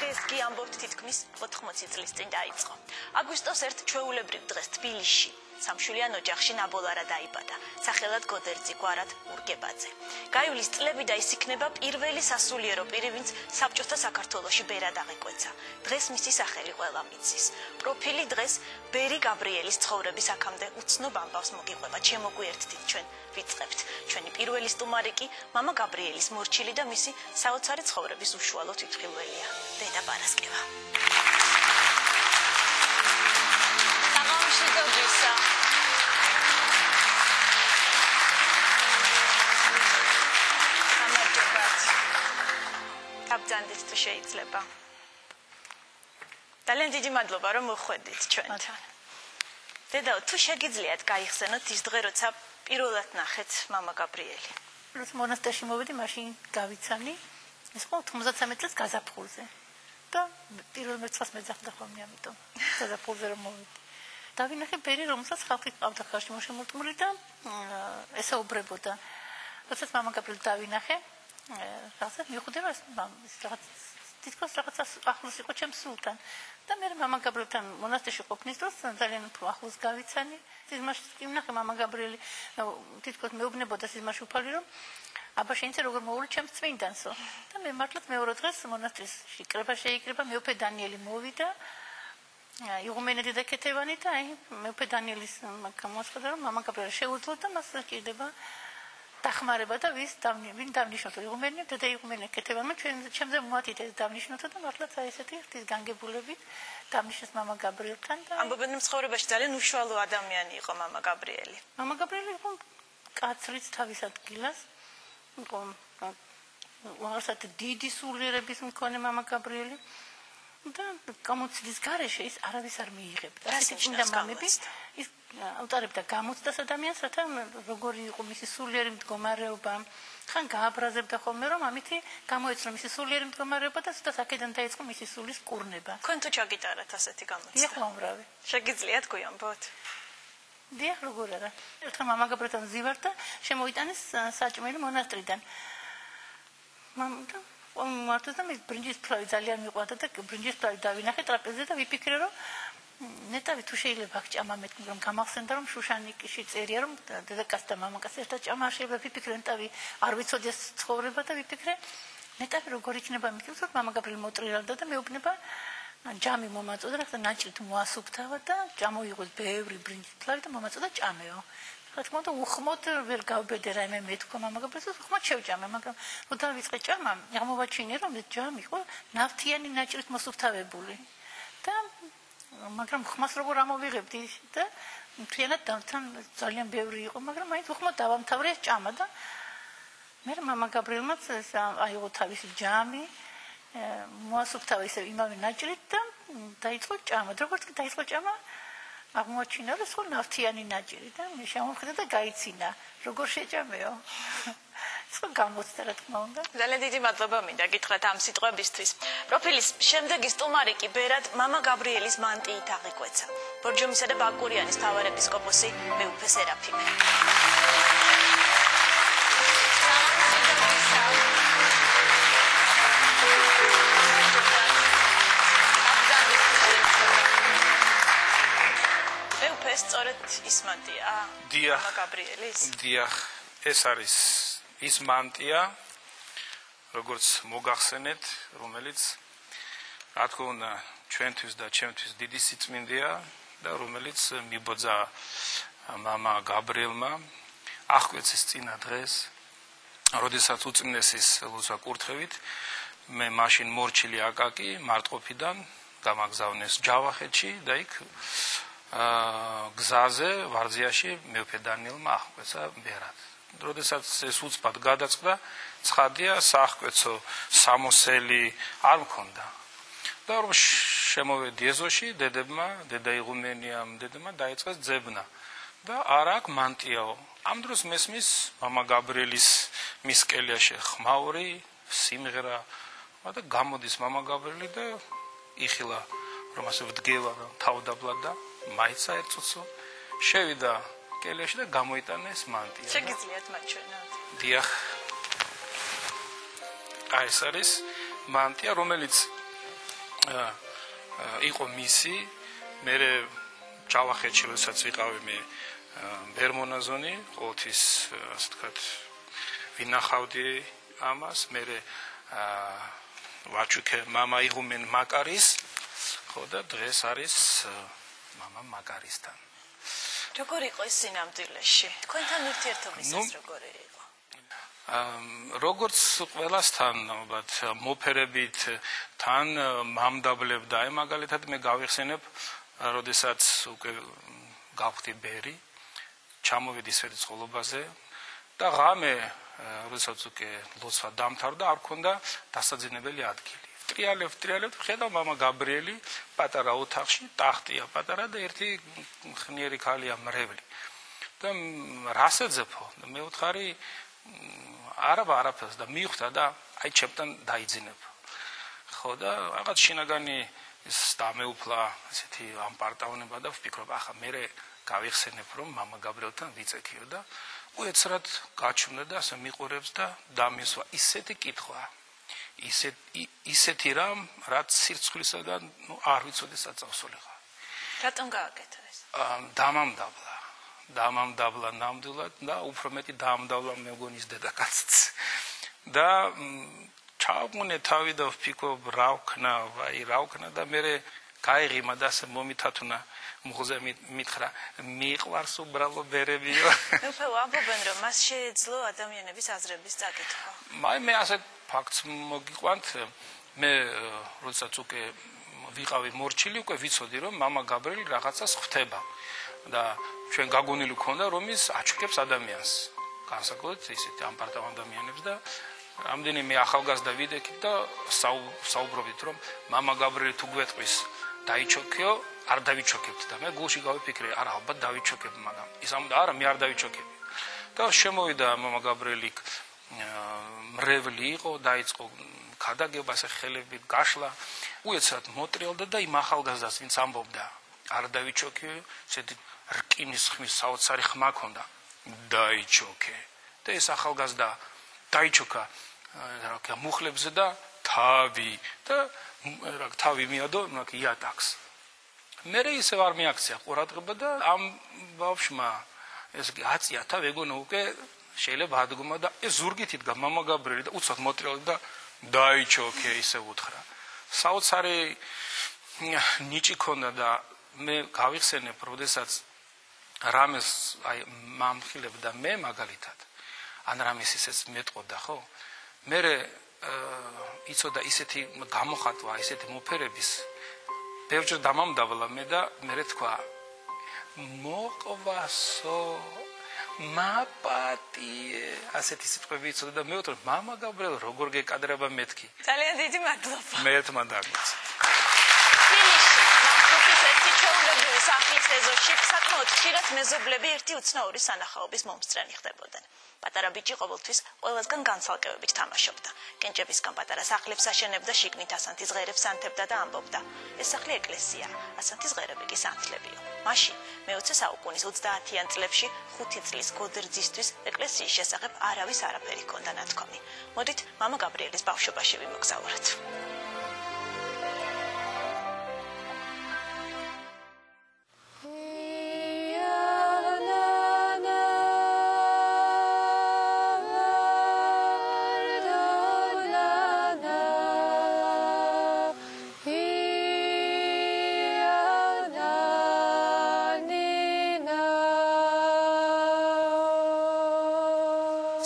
დღეს კი ამბობთ თითქმის 80 წლის წინ დაიწყო. აგვისტოს 1 ჩვეულებრივ დღეს თბილისში სამშვილიან ოჯახში ნაბოლარა დაიბადა, სახელად გოდერძი, გვარად ურგებაძე. გაივლის წლები და ის იქნება პირველი სასულიერო პირი, ვინც საბჭოთა საქართველოში ბერად აღიკვეცა. დღეს მისი სახელი ყველამ იცის. პროფილი დღეს ბერი გაბრიელის ცხოვრების აქამდე უცნობ ამბავს მოგიყვება. შემოგვიერთდით ჩვენ ვიწყებთ. ჩვენი პირველი სტუმარი კი მამა გაბრიელის მორჩილი და მისი საოცარი ცხოვრების უშუალო თვითმხილველია, დედა პარასკევა. გაბძანდით თუ შეიძლება. ძალიან დიდი მადლობა რომ მოხვედით ჩვენთან. დედაო, თუ შეგიძლიათ გაიხსენოთ ის დღე, როცა პირველად ნახეთ მამა გაბრიელი. როცა მონასტერში მოვედი, მაშინ გავიცანი, ეს ხო 93 წელს გაზაფხულზე. და პირველ მერცხას მეძახდა ხოლმე ამიტომ. გაზაფხულზე რომ მოვედი. დავინახე ბერი, რომელსაც ხალხი ყავდა ხარში მოშემორტმული და ესაუბრებოდა. როდესაც მამა გაბრიელი დავინახე, რაღაცა მიხვდება რაღაც თითქოს რაღაცა ახლოს იყო ჩემს სულთან. და მე მამა გაბრიელთან მონასტერში ყოფნის დროს ძალიან ახლოს გავიცანი. სიზმარში იმნახე მამა გაბრიელი თითქოს მეუბნებოდა სიზმარში უფალი რომ აბა შეიძლება როგორ მოვული ჩემს წმინდანსო. და მე მართლაც მეორე დღეს მონასტერში კრება შეიკრება, მეუფე დანიელი მოვიდა. იღუმენე დედა კეთევანი და აი მეუფე დანიელის გამოსხდა რომ მამა გაბრიელი შეუძლო და მას ჭირდება დახმარება და ვინ დავნიშნოთ იღუმენე დედა იღუმენე კეთევანმა ჩემზე მოათით ეს დავნიშნოთ და მართლაც აი ესეთი ხთის განგებულებით დავნიშნეს მამა გაბრიელთან და ამბობენ რომ ცხოვრებაში ძალიან უშუალო ადამიანი იყო მამა გაბრიელი. მამა გაბრიელი იყო კაცრიც თავის ადგილას იყო უაღრესად დიდი სულიერების მქონე მამა გაბრიელი და გამოცდის გარეშე ის არავის არ მიიღებდა. და მამები ის ავტარებდა გამოცდას ადამიანს, რათა როგორი იყო მისი სულიერი მდგომარეობა. ხან გააბრაზებდა ხოლმე რომ ამითი გამოეცნო მისი სულიერი მდგომარეობა და სიტყვას აქედან დაიწყო მისი სულის კურნება. თქვენ თუ ჩაგიტარათ ასეთი გამოცდა? დიახ, უამრავი. შეგიძლიათ გვიამბოთ? დიახ, როგორ არა. ერთხელ მამა გაბრიელთან ვზივარ და შემოიტანეს საჭმელი მონასტრიდან. მარტო და მე ბრინჯისფრავი ძალიან მიყვარდა და ბრინჯისფრავი დავინახე ტრაპეზზე და ვიფიქრე რომ ნეტავი თუ შეიძლება აქ ჭამა მეთქი რომ გამახსენდა რომ შუშანიკში წერია რომ დედაკაც და მამაკაც ერთად ჭამა შეიძლება ვიფიქრე ნეტავი არ ვიცოდი ეს ცხოვრება და ვიფიქრე ნეტავი როგორ იქნება მეთქი რომ მამა გაბრიელი მოტრიალდა და მეუბნება ჯამი მომაწოდა რა თქმა ნაჭრით მოასუფთავა და ჭამოიღოს ბევრი ბრინჯისფრავი და მომაწოდა ჭამეო რა თქმა უნდა უხმოდ ვერ გავბედე რაიმე მეთქვა მამა გაბრიელს უხმოდ შევჭამე მაგრამ რო დავიწყე ჭამა აღმოვაჩინე რომ ეს ჯამი იყო ნავთიანი ნაჭრით მოსუფთავებული და მაგრამ ხმას როგორ ამოვიღებდი და მთლიანად თან ძალიან ბევრი იყო მაგრამ მაინც უხმოდ დავამთავრე ეს ჭამა და მე მამა გაბრიელმაც აიღო თავისი ჯამი მოასუფთავა ისე იმავე ნაჭრით და დაიწყო ჭამა როგორც კი დაიწყო ჭამა აღმოჩინა რომ სხვა ნავთიანი ნაჭრი და მე შემოვხედა და გაიცინა როგორ შეჭამეო სხვა გამოცდა რა თქმა უნდა ძალიან დიდი მადლობა მინდა გითხრათ ამ სიტყვებისთვის პროფილის შემდეგი სტუმარი კი ბერად მამა გაბრიელის მანტიით აღიკვეცა ბორჯომისა და ბაკურიანის მთავარეპისკოპოსი მეუფე სერაფიმე ეს სწორედ ის მანტია მამა გაბრიელის? დიახ, ეს არის ის მანტია, როგორც მოგახსენეთ, რომელიც რა თქმა უნდა ჩვენთვის და ჩემთვის დიდი სიწმინდეა და რომელიც მიბოძა მამა გაბრიელმა აღკვეცის წინა დღეს, როდესაც უწმინდესის ლოცვა კურთხევით მე მაშინ მორჩილი აკაკი მარტყოფიდან გამაგზავნეს ჯავახეთში და იქ გზაზე ვარძიაში მეუფე დანიელმა აღკვეცა ბერად. როდესაც ეს უცბად გადაწყდა, ცხადია სააღკვეცო სამოსელი არ მქონდა. და რომ შემოვედი ეზოში, დედა იღუმენიამ დედმა დაიწყეს ძებნა. და არა აქ მანტიაო. ამ დროს მესმის მამა გაბრიელის მის კელიაში ხმაური, სიმღერა და გამოდის მამა გაბრიელი და იხილა რომ ასე ვდგევა თავდაბლად და მაიცა ერწუცო შევიდა კელიაში და გამოიტანეს მანტია. შეგიძლიათ მაჩვენოთ? დიახ. ეს არის მანტია, რომელიც იყო მისი მე ჯავახეთში როდესაც ვიყავი მე ბერმონაზონი ყოველთვის ასე ვთქვათ ვინახავდი ამას მე ვაჩუქე мама იღუმენ მაკარის ხო და დღეს არის мама მაკარისთან როგორ იყო ის სინამდვილეში თქვენთან ურთიერთობისას როგორი იყო როგორც ყველასთან ალბათ მოფერებით თან მამდაბლებდა აი მაგალითად მე გავიხსენებ როდესაც უკვე გავხდი ბერი ჩამოვედი სვეტიცხოვლობაზე და ღამე როდესაც უკვე ლოცვა დამთავრდა არ მქონდა დასაძინებელი ადგილი ვტრიალებ ხედავ мама გაბრიელი პატარა ოთახში ტახტია პატარა და ერთი ხნიერი ქალია მრევლი და რას ეძებო და მე ვთხარი არაფერს და მივხვდა და აი ჩემთან დაიძინებ ხო და რაღაც შინაგანი ის დამეუფლა ესეთი ამ პარტაუნება და ვფიქრობ ახლა მე გავიხსენებ რომ мама გაბრიელთან ვიწექიო და უეცრად გაჩვენდა და ასე მიყურებს და დამისვა ისეთი კითხვა ისეთი რამ რაც სირცხვლისაგან არ ვიცოდი საწავსოლიყა რატომ გააკეთა ეს დამამდაბლა ნამდვილად და უფრო მეტი დამამდაბლა მეგონის ის დედაკაციც და ჩავმონე თავი და ვფიქრობ რა ვქნა და მე გაიღიმა და ასე მომითათუნა მუხზე მითხრა მიყვარს უბრალო ბერებიო ნუ ვამბობენ რომ მას შეეძლო ადამიანების აზრების წაკითხვა მე ასეთ ფაქტს მოგიყვანთ მე როდესაც უკვე ვიყავი მორჩილი უკვე ვიცოდი რომ мама გაბრიელი რაღაცას ხვდება და ჩვენ გაგონილი ქონდა რომ ის აჩუქებს ადამიანს განსაკუთრებით ისეთი ამ პარტავ ადამიანებს და რამდენიმე ახალგაზრდა ვიდექით და საუბრობთ რომ мама გაბრიელი თუ გვეტყვის დაიჩოქიო არ დავიჩოქებთ და მე გულში გავიფიქრე არა ალბათ დავიჩოქებ მაგრამ ის ამდა არა მე არ დავიჩოქები და შემოვიდა мама გაბრიელი მრევლი იყო დაიწყო ქადაგებას ხელებით გაშლა უეცრად მოტრიალდა და იმ ახალგაზრდას ვინც ამბობდა არ დავიჩოქე ესეთი რკინის ხმის საოცარი ხმა ჰქონდა დაიჩოქე და ეს ახალგაზრდა დაიჩოქა რა მუხლებზე და თავი მიადო იატაკს მე ისე არ მიაქცია ყურადღება და ამ ბავშვმა ეს აწია თავი ეგონა უკვე შეიძლება ადგომა და ეს ზურგით იდგა мама გაბრიელი და უცბად მოტრიალდა და დაიჩოქე ისე უთხრა საოცარი ნიჭი ქონდა და მე გავიხსენებ როდესაც რამეს აი მამხილებდა მე მაგალითად ან რამეს ისეც მეტყოდა ხო მე იცოდა ისეთი გამოხატვა ისეთი მოფერების ბევრჯერ დამამდაბლა მე და მე თქვა მოყვასო მაპატიე ასეთი სიტყვები იცოდა და მე ვთქვი мама გაბრიელ როგორ გეკადრება მეთქი ძალიან დიდი მადლობა მე ერთმა დაგიწყო სახლის ეზოში საკმაოდ ხშირად მეზობლები ერთი უცნაური სანახაობის მომსწრენი ხდებოდნენ. პატარა ბიჭი ყოველთვის ყველასგან განცალკევებით თამაშობდა. კენჭებისგან პატარა სახლებს აშენებდა, შიგნით ასანთის ღერებს ანთებდა და ამბობდა: ეს სახლი ეკლესიაა, ასანთის ღერები კი სანთლებიო. მაშინ მე-20 საუკუნის 30-იან წლებში 5 წლის გოდერძისთვის ეკლესიის შესახებ არავის არაფერი ჰქონდა ნათქვამი. მოდით мама გაბრიელის ბავშვობაში ვიმოგზაუროთ.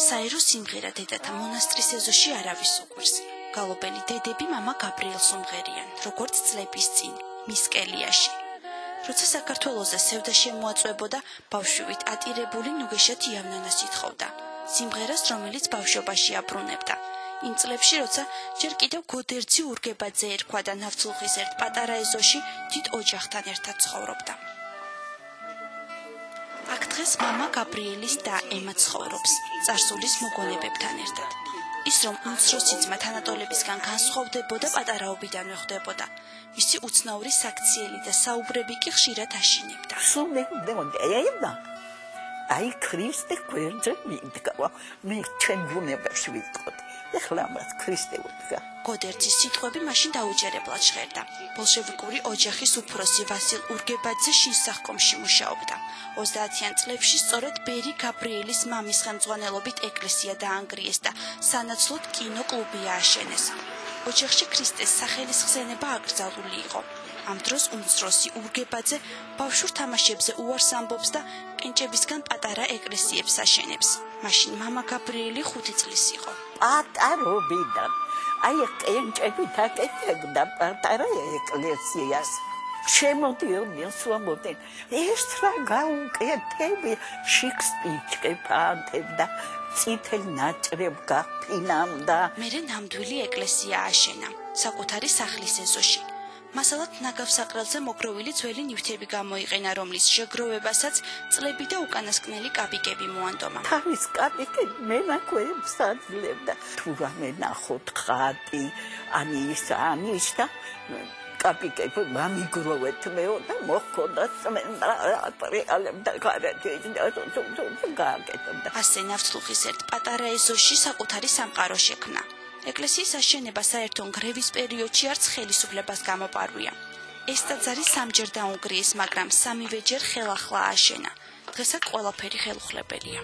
საერო სიმღერა დედათა მონასტრის ეზოში არავის უყვარს. გალობელი დედები мама გაბრიელს უმღერიან, როგორც წლების წინ, მისკელიაში. როცა საქართველოზე სევდა შემოაწვებოდა, ბავშვივით ატირებული ნუგეშა თიავნანას ითხოვდა. სიმღერას, რომელიც ბავშვობაში აბრუნებდა. იმ წლებში, როცა ჯერ კიდევ გოდერძი ურგებაძე ერქვა და ნავთლუღის ერთ პატარა ეზოში დიდ ოჯახთან ერთად ცხოვრობდა. აქ დღეს мама გაბრიელის და ემა ცხოვრობს, წარსულის მოგონებებთან ერთად. ის რომ უმცროსი ძმა თანატოლებისგან განსხვავდებოდა, პატარაობიდანვე ხვდებოდა. მისი უცნაური საქციელი და საუბრები კი ხშირად აშინებდა. აი ქრისტე გვერდზე მიდგა, მე ჩვენ ბუნებაში ვიყოთ. ეხლა მას ქრისტეულია. გოდერძის სიტყვები მაშინ დაუჯერებლად ჟღერდა. ბოლშევიკური ოჯახის უფროსი ვასილ ურგებაძე შინსახკომში მუშაობდა. 30-იან წლებში სწორედ ბერი გაბრიელის მამის ხელმძღვანელობით ეკლესია დაანგრიეს და სანაცვლოდ კინოკლუბი ააშენეს. ოჯახში ქრისტეს სახელისხსენება აკრძალული იყო. ამ დროს უმცროსი ურგებაძე ბავშვურ თამაშებზე უარს ამბობს და ყინჭებისგან პატარა ეკლესიებს აშენებს. მაშინ მამა გაბრიელი 5 წლის იყო. პატარობიდან აი ყინჭები დაკეთდა პატარა ეკლესიას. შემოდიოდნენ სვამობდნენ. ეს რა გაუკეთები შიქსპიჩკე პანტებდა წითელ ნაჭრებ გაფინამდა. მერე ნამდვილი ეკლესია ააშენა საკუთარი სახლის ეზოში. მასალად ნაგავსაყრელზე მოგროვილი ძველი ნივთები გამოიყენა, რომლის შეგროვებასაც წლები და უკანასკნელი კაპიკები მოანდომა. თავის კაპიკები მენაკვეებს აძლევდა. თუ რამე ნახოთ ხატი, ანის და კაპიკები მამიგროვეთ მეო და მოხდა წმენდა აპრიალებდა გარეთით და გააკეთებდა. ასე ნავთლუხის ერთ პატარა ეზოში საკუთარი სამყარო შექმნა. ეკლესიის აშენება საერთო ნგრევის პერიოდში არც ხელისუფლებას გამოპარვია. ეს ტაძარი სამჯერ დაუნგრიეს, მაგრამ სამივეჯერ ხელახლა ააშენა. დღესაც ყველაფერი ხელუხლებელია.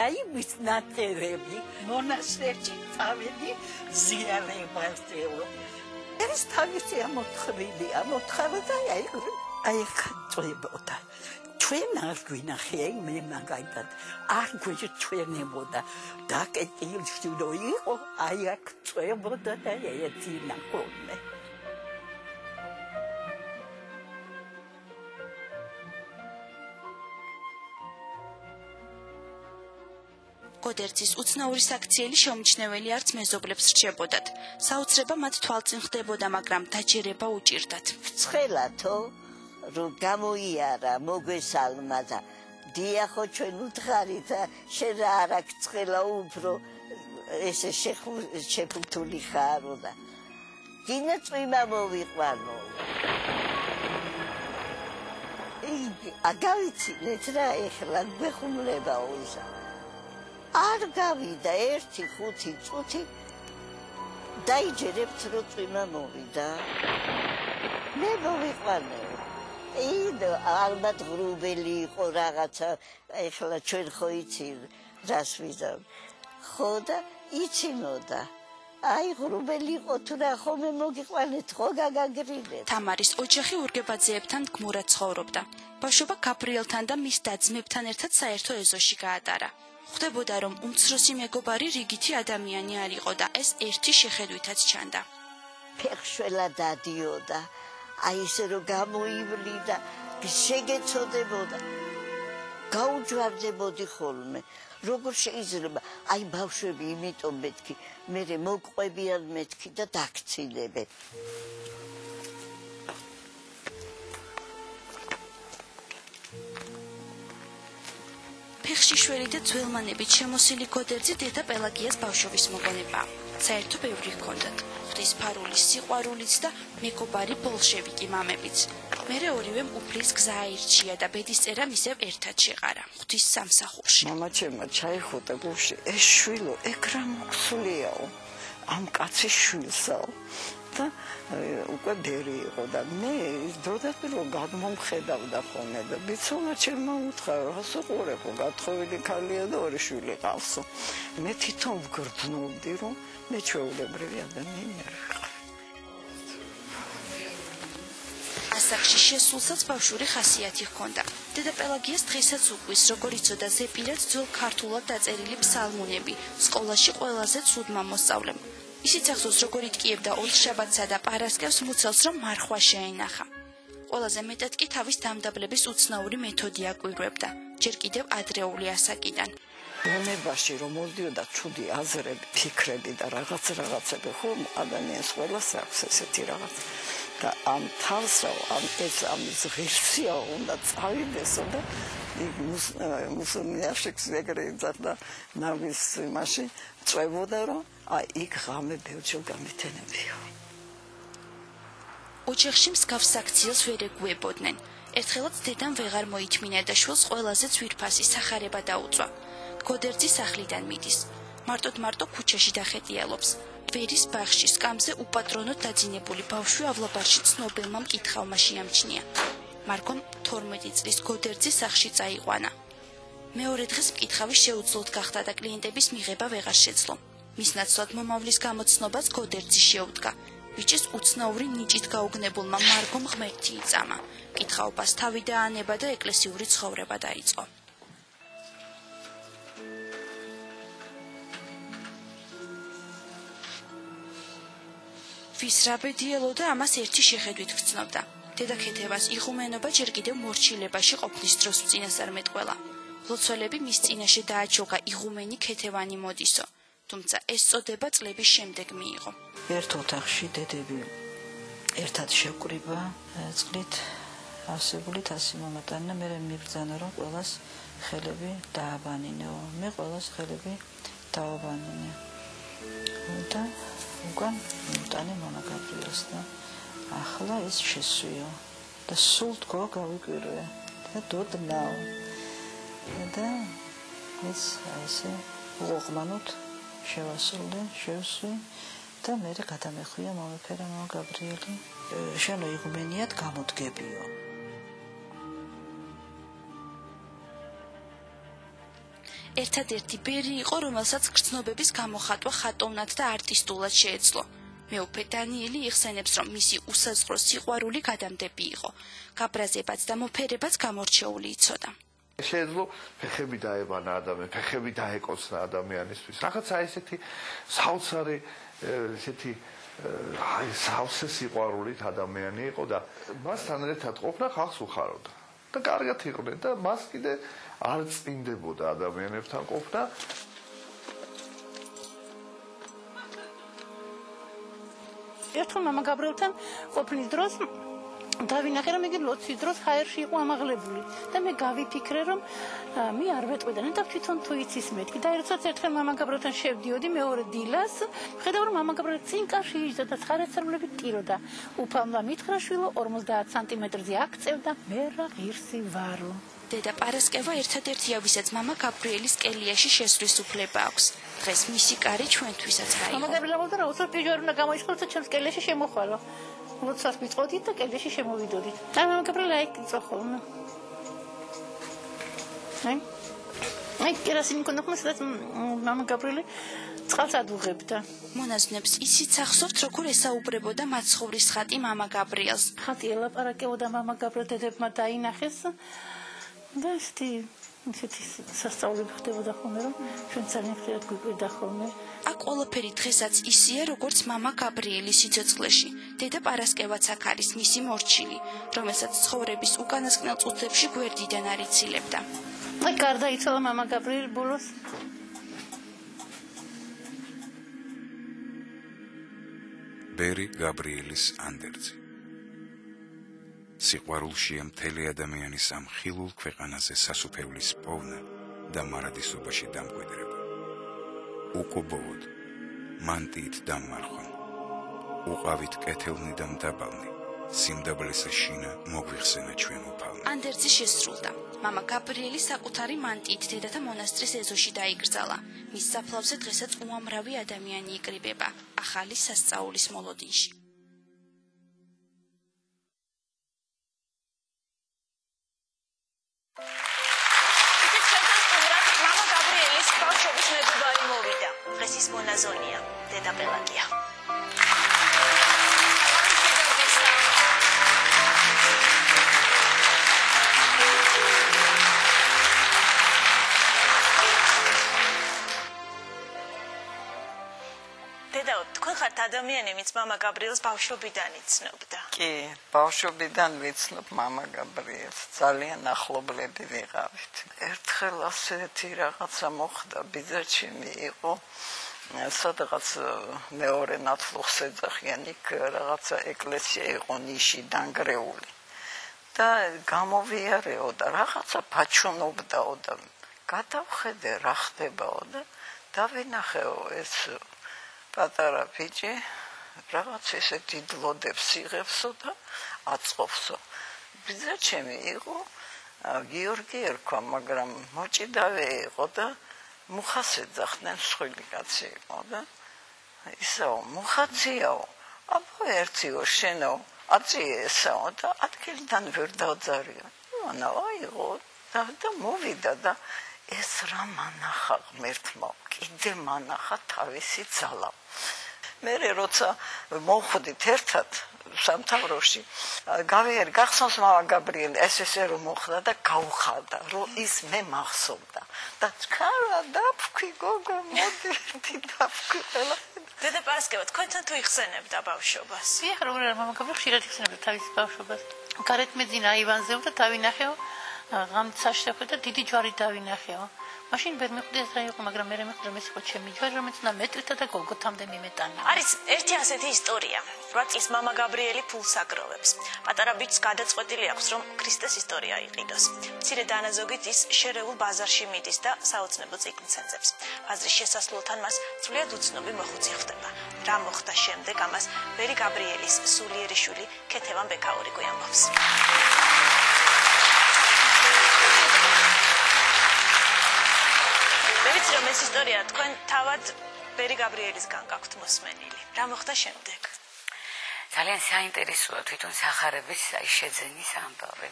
აი მის ნაწერები მონასტერში წავედი ზიარებასეო. ეს თავისი ამოთხრილია, მოთხრდა აი ხაწვებოდა. ჩვენ არ გვინახე მე მაგალითად არ გვეჩვენებოდა დაკეტილში რო იყო აი აქ წვებოდა და ეცინა ხოლმე. გოდერძის უცნაური საქციელი შეუმჩნეველი არც მეზობლებს რჩებოდათ. საოცრება მათ თვალწინ ხდებოდა, მაგრამ დაჯერება უჭირდათ. ცხელათო რომ გამოიარა მოგვესალმა და დიახო ჩვენ უთხარით შენ რა არ აქვს ცხელა უფრო ესე შეფუთული ხარო და გინა წვიმა მოვიყვანო. აგავიცინეთ რა ეხლა გვეხუმლებაო ისა. არ გავიდა 1-5 წუთი დაიჯერებთ რომ წვიმა მოვიდა. მე მოვიყვანე. ალბათ ღრუბელი იყო რაღაცა, ეხლა ჩვენ ხო იცი რას ვიზამ. ხო და იცინოდა. აი ღრუბელი იყო თუ რა ხომე მოგიყვანეთ, ხო გაგაგრილეთ. თამარის ოჯახი ურგებაძეებთან გმურად ცხოვრობდა. ბავშვობა გაბრიელთან და მის და-ძმებთან ერთად საერთო ეზოში გაატარა. ხვდებოდა რომ უმცროსი მეგობარი რიგითი ადამიანი არ იყო და ეს ერთი შეხედვითაც ჩანდა. ფეხშველა დადიოდა. აი ესე რომ გამოივლიდა, შეგეწოდებოდა. გაუჯვარდებოდი ხოლმე. როგორ შეიძლება? აი ბავშვები იმიტომ მეთქი, მე მოგყვებიან მეთქი და დაქცინებენ. ფეხში შველი და ძველმანებით შემოსილი გოდერძი დედა პელაგიას ბავშვობის მოგონება. საერთო ბევრი ჰქონდათ. ღვთისმფარულის სიყვარულიც და მეგობარი ბოლშევიკი მამებიც. მერე ორივემ უფლის გზა აირჩია და ბედის წერა მისევ ერთად შეყარა. ღვთის სამსახურში. მამა ჩემმა ჩაიხუტა გულში, ეს შვილო ეგ რა მოხსულიაო. ამ კაცის შვილსაო. და უკვე ბერი იყო და მე დროდადრო გადმომხედავდა ხოლმე და ბიცოლა ჩემმა უთხრა რასო ყურებო გათხოვილი ქალია და ორი შვილი ყავსო. მე თვითონ ვგრძნობდი რომ მე ჩვეულებრივი ადამიანი არ ვიყავ. ასაკში შესულსაც ბავშვური ხასიათი ჰქონდა. დედა პელაგიას დღესაც უკვის, როგორ იცოდა ზეპირად ძველ ქართულად დაწერილი ფსალმუნები, სკოლაში ყველაზე ცუდმა მოსწავლემ. ისიც ახსოვს, როგორ იტკიებდა ორშაბათსა და პარასკევს მუცელს, რომ მარხვა შეენახა. ყველაზე მეტად კი თავის დამდაბლების უცნაური მეთოდი აკვირვებდა, ჯერ კიდევ ადრეული ასაკიდან. ბუნებაში რომ მოდიოდა ჩუდი აზრები, ფიქრები და რაღაცები, ხომ ადამიანს ყველას აქვს ესეთი რაღაც. და ამ თავს ამ ღირსია უნდა წავიდესო და მუსულმანში ეგრე იძახდა ნავის იმაში წვევოდა რომ იქ ღამე ბევრჯერ გამეთენებიო. ოჯახში მსგავს აქციელს ვერ ეგუებოდნენ. ერთხელაც დედამ ვეღარ მოითმინა და შვილს ყველაზე ძვირფასი სახარება დაუწვა. გოდერძი სახლიდან მიდის. მარტო ქუჩაში დახეტიალობს. ვერის ბაღში სკამზე უპატრონოდ დაძინებული ბავშვი ავლაბარში ცნობილმა მკითხავმა შეამჩნია. მარკომ 12 წლის გოდერძის სახლში წაიყვანა. მეორე დღეს მკითხავი შეუძლოდ გახდა და კლიენტების მიღება ვეღარ შეძლო. მის ნაცვლად მომავლის გამოცნობაც გოდერძი შეუდგა. ბიჭის უცნაური ნიჭით გაუგნებულმა მარგომ ღმერთი იწამა. მკითხაობას თავი დაანება და ეკლესიური ცხოვრება დაიწყო. ვის რა ბედიელოდა ამას ერთი შეხედვით გრძნობდა. დედა ქეთევას იღუმენობა ჯერ კიდევ მორჩილებაში ყოფნის დროს წინასწარმეტყველა. ლოცველები მის წინაშე დააჩოგა იღუმენი ქეთევანი მოდისო. თუმცა ეს წოდება წლების შემდეგ მიიღო. ერთ ოთახში დედები ერთად შევკრიბა წყლით არსებული თასი მომატანა, მე მიბრძანა რომ ყველას ხელები დააბანინო. მე ყველას ხელები დააბანინე. და უკან მოტანე მამა გაბრიელს და ახლა ეს შესვიო და სულ თქო გავიკვირვე და დოდნაო და ეს ესე უღმანოთ შევასრულე შევსვი და მე გადამეხვია მომეფერა მამა გაბრიელი შენო იღუმენიად გამოდგებიო. ერთადერთი ბერი იყო, რომელსაც გრძნობების გამოხატვა ხატოვნად და არტისტულად შეეძლო. მეუფე დანიელი იხსენებს, რომ მისი უსაზღვრო სიყვარული გადამდები იყო. გაბრაზებაც და მოფერებაც გამორჩეული იცოდა. შეეძლო ფეხები დაებანა ადამიანი, ფეხები დაეკოცნა ადამიანისთვის. რაღაცა ესეთი საოცარი ესეთი სავსე სიყვარულით ადამიანი იყო და მასთან ერთად ყოფნა ხალხს უხაროდა. და კარგად იყვნენ და მას კიდე არ წინდებოდა ადამიანებთან ყოფნა. ერთხელ მამა გაბრიელთან ყოფნის დროს დავინახე რომ იგი ლოცვის დროს ჰაერში იყო ამაღლებული და მე გავიფიქრე რომ მე არ ვეტყვიდან და თვითონ თუ იცის მეთქი და ერთხელ მამა გაბრიელთან შევდიოდი მეორე დილას ხედავ რომ მამა გაბრიელი წინკაში იჯდა და ცხარეცრებლებით ტიროდა უფალმა მითხრა შვილო 50 სანტიმეტრზე აქწევდა მე რა ღირსი ვარო. დედა პარასკევა ერთადერთია ვისაც მამა გაბრიელის კელიაში შესვლის უფლება აქვს. დღეს მისი კარი ჩვენთვისაც რა იყო. მამა გაბრიელი და რაუცარ პიჟორი უნდა გამოიშხოთ და ჩემს კელიაში შემოხვალო. ლოცვას მიწოდით და კელაში შემოვიდოდით. და მამა გაბრიელი აიქცა ხოლმე. აი კერასინი კონდა ხომ სადაც მამა გაბრიელი წყალს ადუღებდა. მონაზვნებს ისიც ახსოვთ, როგორ ესაუბრებოდა მაცხოვრის ხატი მამა გაბრიელს. ხატი ელაპარაკებოდა მამა გაბრიელ დედებმა დაინახეს. და ისეთი სასწაულები ხდებოდა ხოლმე, რომ ჩვენ ძალიან ხშირად გვიკვირდა ხოლმე. აქ ყველაფერი დღესაც ისეა, როგორც მამა გაბრიელის სიცოცხლეში. დედა პარასკევაც აქ არის მისი მორჩილი, რომელსაც ცხოვრების უკანასკნელ წუთებში გვერდიდან არ ცილებდა. აი გარდაიცვალა მამა გაბრიელი ბოლოს. ბერი გაბრიელის ანდერძი. სიყვარულშია მთელი ადამიანის ამ ხილულ ქვეყანაზე სასუფევლის პოვნა და მარადისობაში დამკვიდრება. უკუბოვოდ, მანტიით დამმარხონ, უყავით კეთილნი და მდაბალნი, სიმდაბლესა შინა მოგვიხსენა ჩვენ უფალმა. ანდერძი შესრულდა. მამა გაბრიელი საკუთარი მანტიით დედათა მონასტრის ეზოში დაიკრძალა. მის საფლავზე დღესაც უამრავი ადამიანი იკრიბება, ახალი სასწაულის მოლოდინში. დღეს ის მონაზონია, დედა პელაგია. დედაო, თქვენ ხართ ადამიანი, ვინც მამა გაბრიელს ბავშვობიდან იცნობდა. კი, ბავშვობიდან ვიცნობ მამა გაბრიელს, ძალიან ახლობლები ვიყავით. ერთხელ ასეთი რაღაცა მოხდა, ბიძაჩემი იყო სადღაც მეორე ნათლუღს ეძახიან, იქ რაღაცა ეკლესია იყო ნიში დანგრეული. და გამოვიარეო და რაღაცა ბაჩვნობდაო და გადავხედე რა ხდებაო და დავინახეო ეს პატარა ბიჭი რაღაც ესეთი დლოდებს იღებსო და აწყობსო. ბიძაჩემი იყო გიორგი ერქვა, მაგრამ მოჭიდავე იყო და მუხას ეძახდნენ, მსხვილი კაცი იყო და ისაო მუხაციაო, აბა ერთიო შენო აწიესაო და ადგილიდან ვერ დავძარიო. მანა აიღო და მოვიდა და ეს რა მანახა ღმერთმა, კიდე მანახა თავისი ძალა. მე როცა მოვხვდით ერთად სამთავროში, გახსოვს მამა გაბრიელი ეს რომ მოხდა და გაუხალდა, რომ ის მე მახსოვდა. და ჩქარა დაფქვი გოგო, მოდი დაფქვი ყველა. დედა პარასკევა, თქვენთან თუ იხსენებდა ბავშვობას? დიახ, როგორ არა, მამა გაბრიელი ხშირად იხსენებდა თავის ბავშვობას. გარეთ მეძინა აივანზეო და დავინახეო, ღამით და დიდი ჯვარი დავინახეო. მაშინ ვერ მიხვდი ეს რა იყო, მაგრამ მე მეხვდა ეს იყო ჩემი ჯვარი, რომელიც უნდა მეტრითა და გოლგოთამდე მიმეტანა. არის ერთი ასეთი ისტორია. 8 წლის მამა გაბრიელი ფულს აგროვებს. პატარა ბიჭს გადაწყვეტილი აქვს, რომ ქრისტეს ისტორია იყიდოს. მცირე დანაზოგით ის შერეულ ბაზარში მიდის და საოცნებო წიგნს ეძებს. ბაზრის შესასვლელთან მას სრულიად უცნობი მოხუცი ხვდება. რა მოხდა შემდეგ, ამას ვერი გაბრიელის სულიერი შვილი ქეთევან ბექაური გვიამბობს. ვიცი რომ ეს ისტორია თქვენ თავად ვერი გაბრიელისგან გაქვთ მოსმენილი. რა მოხდა შემდეგ? ძალიან საინტერესოა თვითონ სახარების შეძენის ამბავი.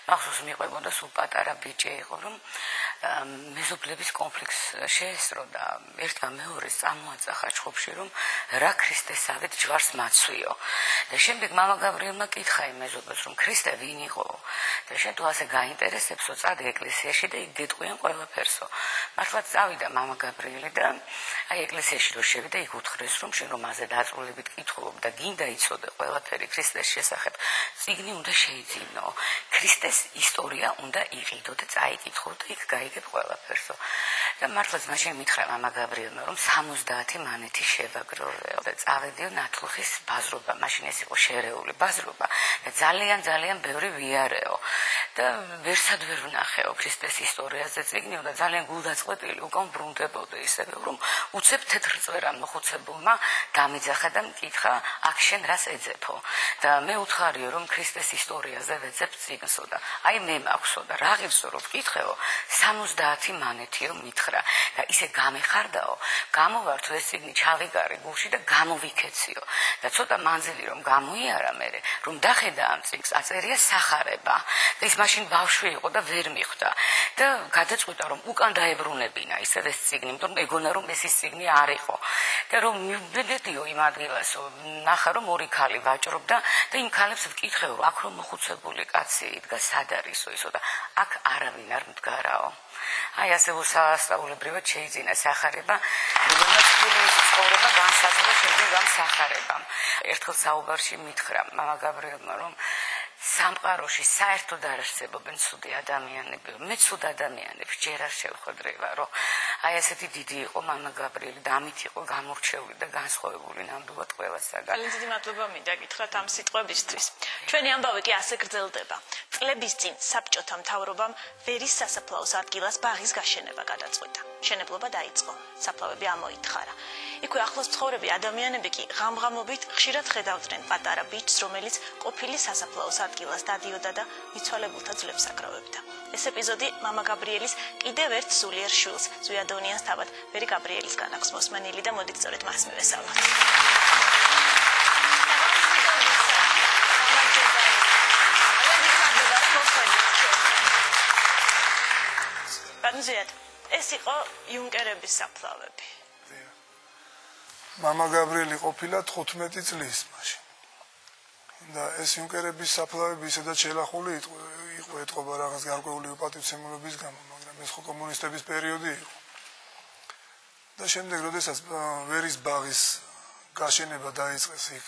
მახსოვს მიყვებოდა სულ პატარა ბიჭი იყო, რომ მეზობლების კონფლიქტს შეესწრო და ერთმა მეორეს წამოაწახა ჩხუბში, რომ რა ქრისტესავით ჯვარს მაცვიო. და შემდეგ მამა გაბრიელმა კითხა იმ მეზობელს, რომ ქრისტე ვინ იყო? და შენ თუ ასე გაინტერესებსო, წადე ეკლესიაში და იქ გეტყვიან ყველაფერსო. მართლაც წავიდა მამა გაბრიელი და აი ეკლესიაში რო შევიდა, იქ უთხრეს, რომ შენ რომ მასზე დაწვრილებით კითხულობ და გინდა იცოდე ყველაფერი ქრისტეს შესახებ, წიგნი უნდა შეიძინო. ქრისტეს ისტორია უნდა იყიდო და წაიკითხო და იქ გაიგებ ყველაფერსო. და მართლაც მაშინ მითხრა მამა გაბრიელმა, რომ 70 მანეთი შევაგროვეო და წავედიო ნათლუღის ბაზრობა. მაშინ ეს იყო შერეული ბაზრობა და ძალიან ბევრი ვიარეო. და ვერსად ვერ ვნახეო ქრისტეს ისტორიაზე წიგნი და ძალიან გულდაწყვეტილი უკან ბრუნდებოდა ისევე, რომ უცებ თეთრ წვერან მოხუცებულმა დამიძახა და მკითხა, აქ შენ რას ეძებო? და მე უთხარიო, რომ ქრისტეს ისტორიაზე ვეძებ წიგნსო და აი მე მაქვსო და რა ღირსო რომ ვკითხეო, 70 მანეთიო მითხრა და ისე გამეხარდაო, გამოვართო ეს წიგნი ჩავიგარე გულში და გამოვიქეციო. და ცოტა მანძილი რომ გამოიარა მე, რომ დახედა ამ წიგნს, აწერია სახარება. და ის მაშინ ბავშვი იყო და ვერ მიხვდა. და გადაწყვიტა რომ უკან დაებრუნებინა ისევ ეს წიგნი, იმიტომ რომ ეგონა რომ ეს წიგნი არ იყო. და რომ მივედეთიო იმ ადგილასო, ნახა რომ ორი ქალი ვაჭრობდა და იმ ქალებს ვკითხეო, აქ რომ მოხუცებული კაცი იდგა, სად არისო ისო და აქ არავინ არ მდგარაო. აი ასე უსასწაულებრივად შეიძინა სახარება, რომელმაც ფულეის ცხოვრება განსაზღვრა შემდეგ ამ სახარებამ. ერთხელ საუბარში მითხრა მამა გაბრიელმა, რომ სამყაროში საერთოდ არ არსებობენ ცუდი ადამიანები. მე ცუდ ადამიანებს ჯერ არ შევხვედრილა, რომ აი ესეთი დიდი იყო მამა გაბრიელი და ამით იყო გამორჩეული და განსხვავებული ნამდვილად ყველასაგან. ძალიან დიდი მადლობა მინდა გითხრათ ამ სიტყვებისთვის. ჩვენი ამბავი კი ასე გრძელდება. წლების წინ საბჭოთა მთავრობამ ვერის სასაფლაოს ადგილას ბაღის გაშენება გადაწყვეტა. მშენებლობა დაიწყო. საფლავები ამოითხარა. იქვე ახლოს მცხოვრები ადამიანები კი ღამღამობით ხშირად ხედავდნენ პატარა ბიჭს, რომელიც ყოფილი სასაფლაოს ადგილას დადიოდა და მიცვალებულთა ძვლებს აკრავებდა. ეს ეპიზოდი მამა გაბრიელის კიდევ ერთ სულიერ შვილს, ზვიადონიანს თავად ვერი გაბრიელისგან აქვს მოსმენილი და მოდით სწორედ მას მივესალმოთ. განზიად, ეს იყო იუნკერების საფლავები. მამა გაბრიელი ყოფილა 15 წლის მაშინ. და ეს იუნკერების საფლავები ისედაც შელახული იყო, ეთყობა რაღაც გარკვეული პატივცემულობის გამო, მაგრამ ეს ხო კომუნისტების პერიოდი იყო. და შემდეგ, როდესაც ვერის ბაღის გაშენება დაიწყეს იქ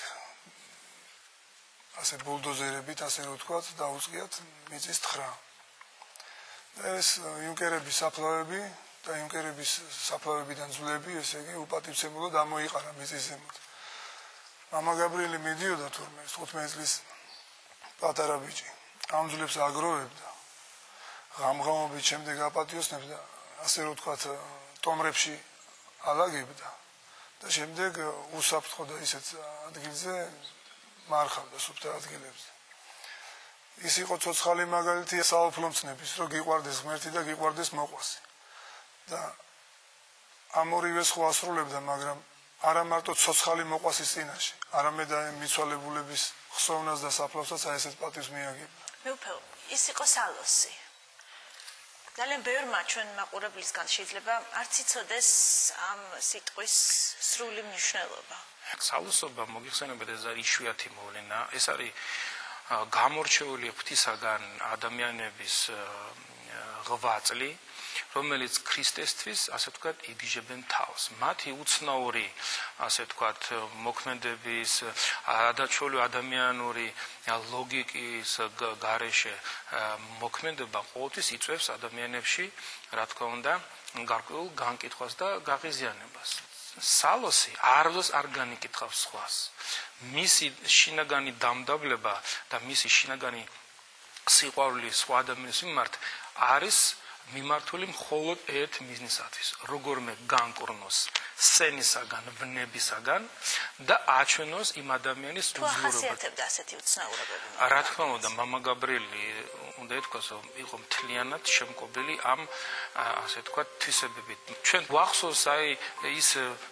ასე ბულდოზერებით, ასე რომ ვთქვათ, დაუწყიათ მიწის თხრა. ეს იუნკერების საფლავები და იუნკერების საფლავებიდან ძვლები, ესე იგი, უპატივცემულად ამოიყარა მიწის ზემოთ. მამა გაბრიელი მიდიოდა თურმე 15 წლის პატარა ბიჭი. ამ ძვლებს აგროვებდა. ღამღამობით შემდეგ აპატიოსნებს და ასე რომ ვთქვათ, ტომრებში ალაგებდა. და შემდეგ უსაფრთხო და ისეთ ადგილზე მარხავდა სუფთა ადგილებზე. ის იყო ცოცხალი მაგალითი საოფლომცნების, რომ გიყვარდეს ღმერთი და გიყვარდეს მოყვასი. და ამ ორივეს ხო ასრულებდა, მაგრამ არა მარტო ცოცხალი მოყვასის წინაშე, არამედ მიცვალებულების ხსოვნას და საფლავსაც ესეთ პატივს მიაგებდა. მეუფე, ის იყო სალოსი. ძალიან ბევრმა ჩვენ მაყურებლისგან შეიძლება არც იცოდეს ამ სიტყვის სრული მნიშვნელობა. სალოსობა მოგიხსენებათ, ეს არის იშვიათი მოვლენა, ეს არის გამორჩეული ღვთისაგან ადამიანების ღვაწლი, რომელიც ქრისტესთვის, ასე ვთქვათ, იგიჟებენ თავს. მათი უცნაური, ასე ვთქვათ, მოქმედების, ადაჩვეული ადამიანური ლოგიკის გარეშე მოქმედება ყოველთვის იწვევს ადამიანებში, რა თქმა უნდა, გარკვეულ განკითხვას და გაღიზიანებას. სალოსი არდოს არ განიკითხავს სხვას. მისი შინაგანი დამდაბლება და მისი შინაგანი სიყვარული სხვა ადამიანის მიმართ არის მიმართული მხოლოდ ერთ მიზნისათვის, როგორმე განკურნოს სენისაგან, ვნებისაგან და აჩვენოს იმ ადამიანის უძლურობას. თუ ახასიათებდა ასეთი უცნაურობები? რა თქმა უნდა, მამა გაბრიელი უნდა ითქვას, რომ იყო მთლიანად შემკობილი ამ ასე ვთქვათ თვისებებით. ჩვენ ვახსოვს ის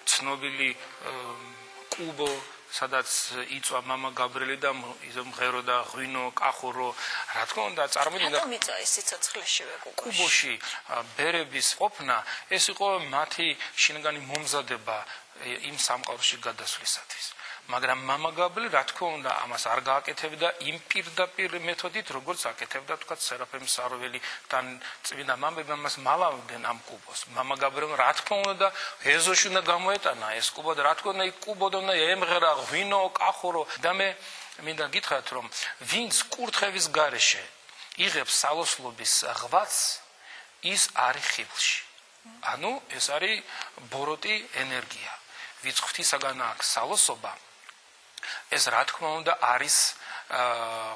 ცნობილი კუბო, სადაც იწვა მამა გაბრიელი და მღეროდა ღვინო, კახურო, რა თქმა უნდა, წარმოვიდგინეთ. რატომ იწვა ის სიცოცხლეშივე კუბოში ბერების ყოფნა, ეს იყო მათი შინაგანი მომზადება იმ სამყაროში გადასვლისათვის. მაგრამ მამა გაბრიელი, რა თქმა უნდა, ამას არ გააკეთებდა იმ პირდაპირ მეთოდით, როგორც აკეთებდა, თქვათ, სერაფიმ საროველი და წმინდა მამები ამას მალავდნენ ამ კუბოს. მამა გაბრიელი, რა თქმა უნდა, ეზოში უნდა გამოეტანა ეს კუბო და რა თქმა უნდა, იქ კუბოდან უნდა ემღერა ღვინო, კახურო და მე მინდა გითხრათ, რომ ვინც კურთხევის გარეშე იღებს სალოსლობის ღვაწს, ის არის ხიბლში. ანუ ეს არის ბოროტი ენერგია. ვინც ღვთისაგან აქვს სალოსობა, ეს რა თქმა უნდა არის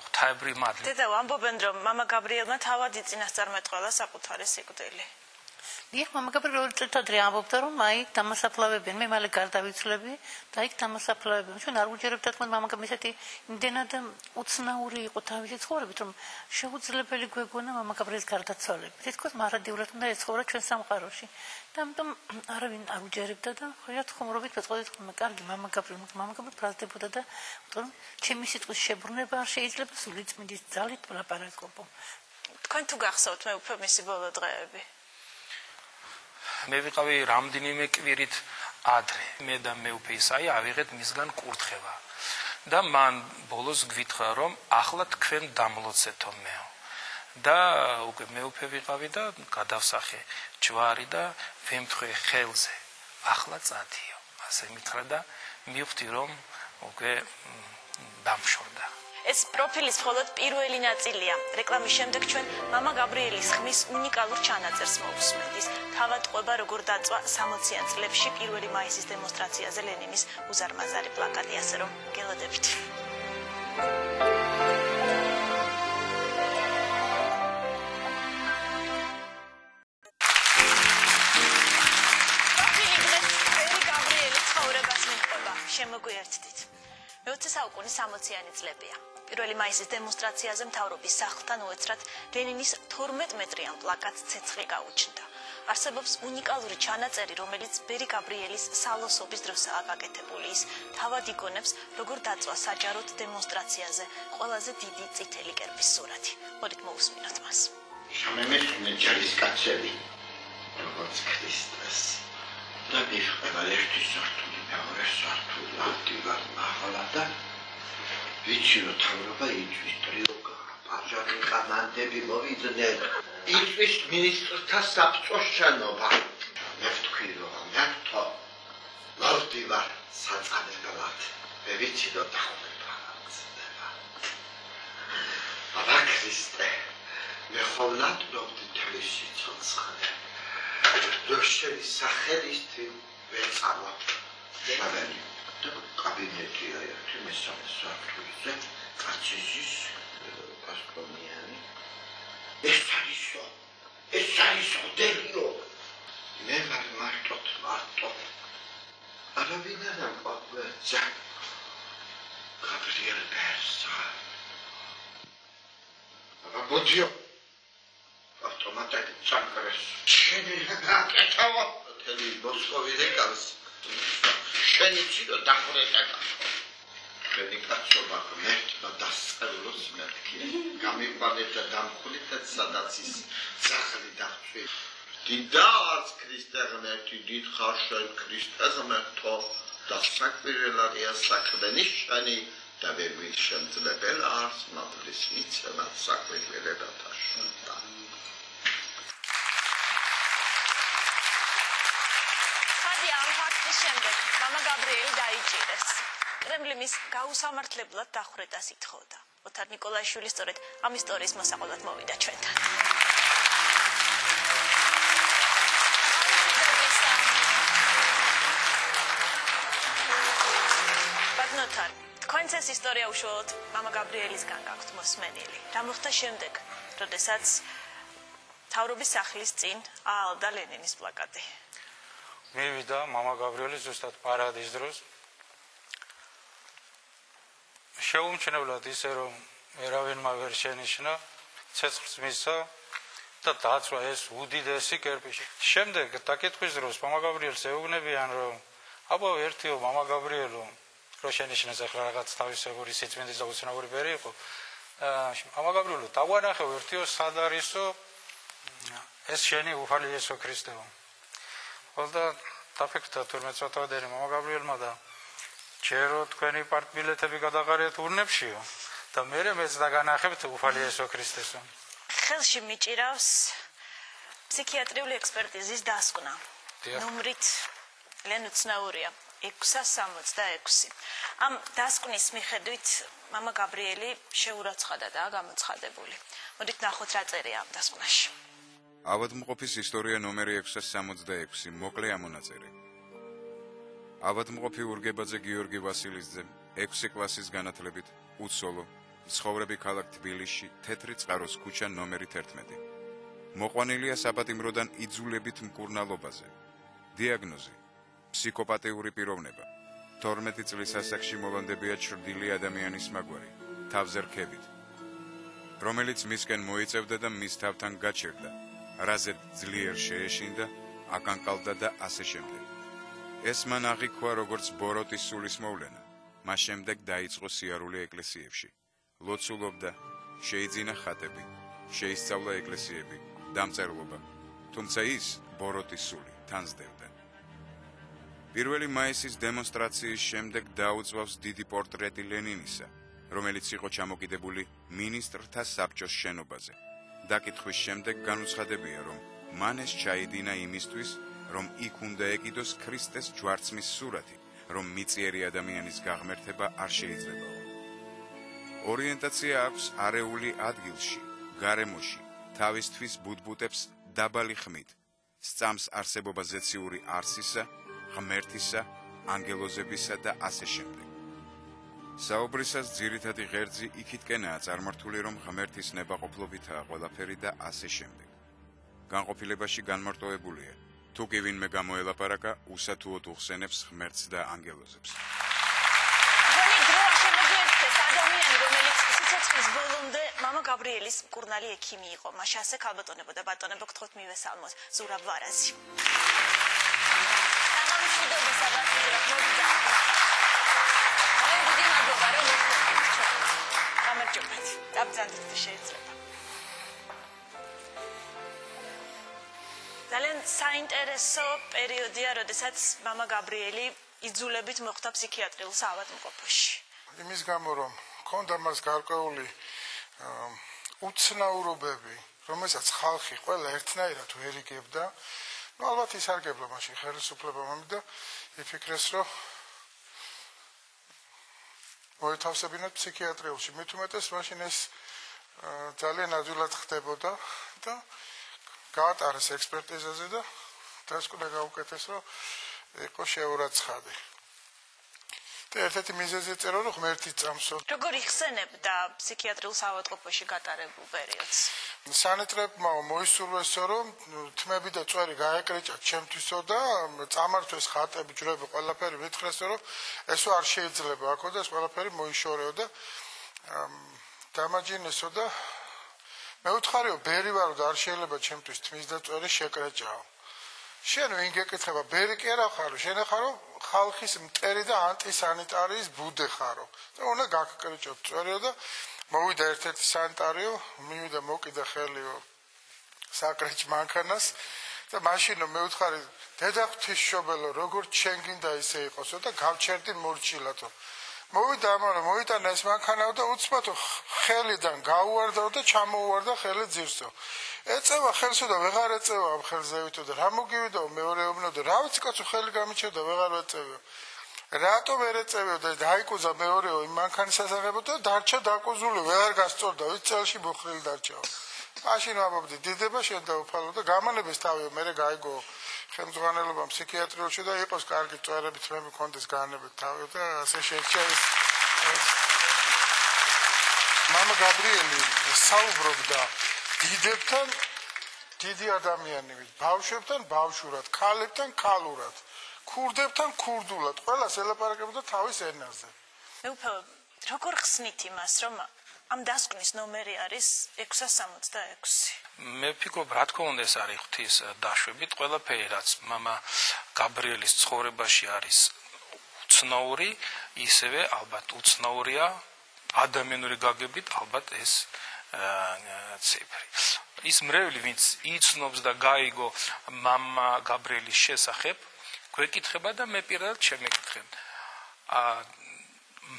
ღვთაებრივი მადლი. დედა ვამბობენ, რომ მამა გაბრიელმა თავად იწინასწარმეტყველა საკუთარი სიკვდილი. დიახ, მამა გაბრიელი ორი წელით ადრე ამბობდა, რომ აი დამასაფლავებენ, მე მალე გარდავიცვლები და იქ დამასაფლავებენ. ჩვენ არ უჯერებდათ, მაგრამ მამა გაბრიელი ესეთი იმდენად უცნაური იყო თავისი ცხოვრებით, რომ შეუძლებელი გვეგონა მამა გაბრიელის გარდაცვალება. თითქოს მარადიულად უნდა ეცხოვრა ჩვენ სამყაროში. და ამიტომ არავინ არ უჯერებდა და ხშირად ხუმრობით მეწყოდით, რომ კარგი მამა გაბრიელი ბრალდებოდა და რომ ჩემი სიტყვის შებრუნება არ შეიძლება სული წმინდის ძალით ვლაპარაკობო. თქვენ თუ გახსოვთ მე უფრო მისი ბოლო დღეები? მე ვიყავი რამდენიმე კვირით ადრე, მე და მეუფე ისაი ავიღეთ მისგან კურთხევა და მან ბოლოს გვითხრა, რომ ახლა თქვენ დამლოცეთო მეო. და უკვე მეუფე ვიყავი და გადავსახე ჯვარი და ვემთხვე ხელზე, ახლა წადიო. ასე მითხრა და მივხვდი, რომ უკვე დამშორდა. ეს პროფილის მხოლოდ პირველი ნაწილია. რეკლამის შემდეგ ჩვენ მამა გაბრიელის ხმის უნიკალურ ჩანაწერს მოვუსმენთ. ის თავად ყვება, როგორ დაწვა 60-იან წლებში 1 მაისის დემონსტრაციაზე ლენინის უზარმაზარი პლაკატი, ასე რომ გელოდებით. შემოგვიერთდით. მე-20 საუკუნის 60-იანი წლებია. 1 მაისის დემონსტრაციაზე მთავრობის სახლთან უეცრად ლენინის 12 მეტრიან პლაკატს ცეცხლი გაუჩნდა. არსებობს უნიკალური ჩანაწერი, რომელიც ბერი გაბრიელის სალოსობის დროსაა გაკეთებული. ის თავად იგონებს, როგორ დაწვა საჯაროდ დემონსტრაციაზე ყველაზე დიდი წითელი კერპის სურათი. მოდით მოვუსმინოთ მას. შემემეცნე ჯარისკაცები, როგორც ქრისტეს. და მიხდება ერთი სართული, მეორე სართული, აქტივად მაღლა და ვიცი რომ თავრობა იწვის ტრიოკა, ბაჟარი კამანდები მოვიდნენ. იწვის მინისტრთა საბჭოს შენობა. მე ვთქვი რომ მეთო მოვდივარ საწყადებლად. მე ვიცი რომ დახვდება. აბა ქრისტე, მე ხოლმე ნობდი თელი სიცოცხლე. რომ შენი სახელისთვის ვეწავა. შავენი და კაბინეტია ერთი მესამე სართულზე კაცის გასტრომიანი. ეს არის დერიო. მე ვარ მარტო. არავინ არ ამყვაძა. გაბრიელ ბერსა. აბა ბოთიო. ავტომატად წამკრეს. შენი გაკეთავა. თელი მოსკოვი რეკავს. შენი ციდო დახრეტა. შენი კაცობა მერტმა დასწავლოს მეთქი. გამიყვანეთ და დამხულეთ სადაც ის ძაღლი დახშვი. დიდაც ქრისტე ღმერთი დიდხარ შენ ქრისტე ღმერთო და საკვირველია საქმენი შენი და ვერ ვიშემძლებელ არს მამლის მიცემა საკვირველებათა შენთან. შემდეგ მამა გაბრიელი დაიჭირეს. კრემლი მის გაუსამართლებლად დახვრეტას ითხოვდა. ოთარ ნიკოლაიშვილი სწორედ ამ ისტორიის მოსაყოლად მოვიდა ჩვენთან. ბატონოთარ, თქვენც ეს ისტორია უშუალოდ მამა გაბრიელისგან გაქვთ მოსმენილი. რა მოხდა შემდეგ, როდესაც მთავრობის სახლის წინ აალდა ლენინის პლაკატი? მივიდა მამა გაბრიელი ზუსტად პარადის დროს. შეუმჩნევლად ისე რომ ერავინმა ვერ შენიშნა, ცეცხლს მისცა და დაწვა ეს უდიდესი კერპიში. შემდეგ დაკითხვის დროს მამა გაბრიელს ეუბნებიან რომ აბა ერთიო მამა გაბრიელო რო შენიშნეს ახლა რაღაც თავისებური სიწმინდის და უცნაური ბერი იყო. მამა გაბრიელო დავანახე ერთიო სად არისო ეს შენი უფალი იესო ქრისტეო. და დაფიქრდა თურმე ცოტადერი მამა გაბრიელმა და ჯერო თქვენი პარტბილეთები გადაღარეთ ურნებშიო და მერე მეც დაგანახებთ უფალი იესო ქრისტესო. ხელში მიჭირავს ფსიქიატრიული ექსპერტიზის დასკვნა. ნომრით ლენუცნაურია 666. ამ დასკვნის მიხედვით მამა გაბრიელი შეურაცხადა და გამოცხადებული. მოდით ნახოთ რა წერია ამ დასკვნაში. ავადმყოფის ისტორია ნომერი 666 მოკლე ამონაწერი. ავადმყოფი ურგებაძე გიორგი ვასილისძე 6 კლასის განათლებით უცოლო ცხოვრები ქალაქ თბილისში თეთრი წყაროს ქუჩა ნომერი 11. მოყვანილია საპატიმროდან იძულებით მკურნალობაზე. დიაგნოზი ფსიქოპათიური პიროვნება. 12 წლის ასაკში მოვანდებია ჩრდილი ადამიანის მაგვარი თავზე რქებით, რომელიც მისკენ მოიწევდა და მის თავთან გაჩერდა. რაზე ძლიერ შეეშინდა, აკანკალდა და ასე შემდეგ. ეს მან აღიქვა როგორც ბოროტის სულის მოვლენა. მას შემდეგ დაიწყო სიარული ეკლესიებში. ლოცულობდა, შეიძინა ხატები, შეისწავლა ეკლესიები, დამწერლობა. თუმცა ის ბოროტის სული თან სდევდა. 1 მაისის დემონსტრაციის შემდეგ დაუძვავს დიდი პორტრეტი ლენინისა, რომელიც იყო ჩამოკიდებული მინისტრთა საბჭოს შენობაზე. დაკითხვის შემდეგ განუცხადებია, რომ მან ეს ჩაიდინა იმისთვის, რომ იქ უნდა ეკიდოს ქრისტეს ჯვარცმის სურათი, რომ მიწიერი ადამიანის გაღმერთება არ შეიძლებაო. ორიენტაცია აქვს არეული ადგილში, გარემოში, თავისთვის ბუდბუტებს დაბალი ხმით, სწამს არსებობა ზეციური არსისა, ღმერთისა, ანგელოზებისა და ასე შემდეგ. საუბრისას ძირითადი ღერძი იქითკენაა წარმართული, რომ ღმერთის ნებაყოფლობითაა ყველაფერი და ასე შემდეგ. განყოფილებაში განმარტოებულია, თუ კი ვინმე გამოელაპარაკა, უსათუოდ უხსენებს ღმერთს და ანგელოზებს. სიცოცხლის ბოლომდე მამა გაბრიელის მკურნალი ექიმი იყო. მას ასე ქალბატონებო და ბატონებო გთხოვთ მივესალმოს ზურაბ ვარაზი. ძალიან საინტერესო პერიოდია, როდესაც მამა გაბრიელი იძულებით მოხვდა ფსიქიატრიულ საავადმყოფოში. იმის გამო, რომ ქონდა მას გარკვეული უცნაურობები, რომელსაც ხალხი ყველა ერთნაირად ვერ იგებდა, ალბათ ისარგებლა მაშინ ხელისუფლებამ და იფიქრეს, რომ მოეთავსებინათ ფსიქიატრიულში. მით უმეტეს მაშინ ეს ძალიან ადვილად ხდებოდა და გაატარეს ექსპერტიზაზე და დასკვნა გაუკეთეს, რომ იყო შეურაცხადი. და ერთ-ერთი მიზეზი წერო, რომ ღმერთი წამსო. როგორ იხსენებდა ფსიქიატრიულ საავადმყოფოში გატარებულ პერიოდს? სანიტრებმა მოისურვესო, რომ თმები და წვერი გაეკრეჭა ჩემთვისო და წამართვეს ხატები, ჯვრები, ყველაფერი მითხრესო, რომ ესო არ შეიძლება აქო და ეს ყველაფერი მოიშორეო და დამაჯინესო და მე ვთხარიო, ბერი ვარო და არ შეიძლება ჩემთვის თმის და წვერი შეკრეჭაო. შენ ვინ გეკითხება, ბერი კი არა ხარო, შენ ხარო ხალხის მტერი და ანტისანიტარიის ბუდე ხარო. და უნდა გაგკრეჭო წვერიო და მოვიდა ერთ-ერთი სანიტარიო, მივიდა მოკიდა ხელიო საკრეჭ მანქანას და მაშინო მე ვთხარი, დედა ღვთისმშობელო, როგორ შენ გინდა ისე იყოსო და გავჩერდი მორჩილათო. მოვიდა ამარო, მოიტანა ეს მანქანაო და უცბათო ხელიდან გაუვარდაო და ჩამოუვარდა ხელი ძირსო. ეწევა ხელსო და ვეღარ ეწევა ამ ხელზევითო და რა მოგივიდაო მეორეობნო და რა ვიცი კაცო ხელი გამიჩევდა ვეღარ ეწევიო. რატო ვერ ეწევიო და დაიკუზა მეორეო იმ მანქანის სასაღებოდ და დარჩა დაკუზული, ვეღარ გასწორდა, ვიც წელში მოხრილი დარჩაო. მაშინ ვაბობდი, დიდება შენ დაუფალო და გამანების თავიო, მერე გაიგო ხელმძღვანელობა ფსიქიატრიულში და იყოს კარგი წვერებით მე მქონდეს განებით თავიო და ასე შეჭა ეს მამა გაბრიელი საუბრობდა დიდებთან დიდი ადამიანებით, ბავშვებთან ბავშვურად, ქალებთან ქალურად, ქურდებთან ქურდულად, ყველას ელაპარაკებოდა თავის ენაზე. მე უფრო როგორ ხსნით იმას, რომ ამ დასკვნის ნომერი არის 666. მე ვფიქრობ, რა თქმა უნდა ეს არის ღვთის დაშვებით, ყველაფერი რაც მამა გაბრიელის ცხოვრებაში არის უცნაური, ისევე ალბათ უცნაურია ადამიანური გაგებით, ალბათ ეს ციფრი. ის მრევლი, ვინც იცნობს და გაიგო მამა გაბრიელის შესახებ, გვეკითხება და მე პირადად შემეკითხებ.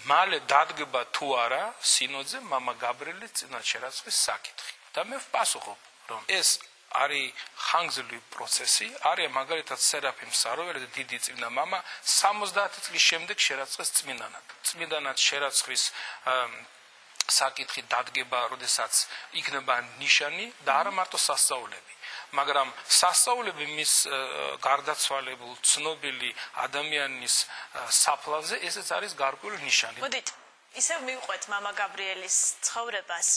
მალე დადგება თუ არა სინოდზე მამა გაბრიელის წინათ შერაცხვის საკითხი. და მე ვპასუხობ, რომ ეს არის ხანგრძლივი პროცესი, არის მაგალითად სერაფიმ სარაველი და დიდი წმინდა მამა 70 წლის შემდეგ შერაცხეს წმინდანად. წმინდანად შერაცხვის საკითხი დადგება, როდესაც იქნება ნიშანი და არა მარტო სასწაულები. მაგრამ სასწაულები მის გარდაცვალებულ ცნობილი ადამიანის საფლავზე ესეც არის გარკვეული ნიშანი. მოდით, ისევ მივყვეთ მამა გაბრიელის ცხოვრებას.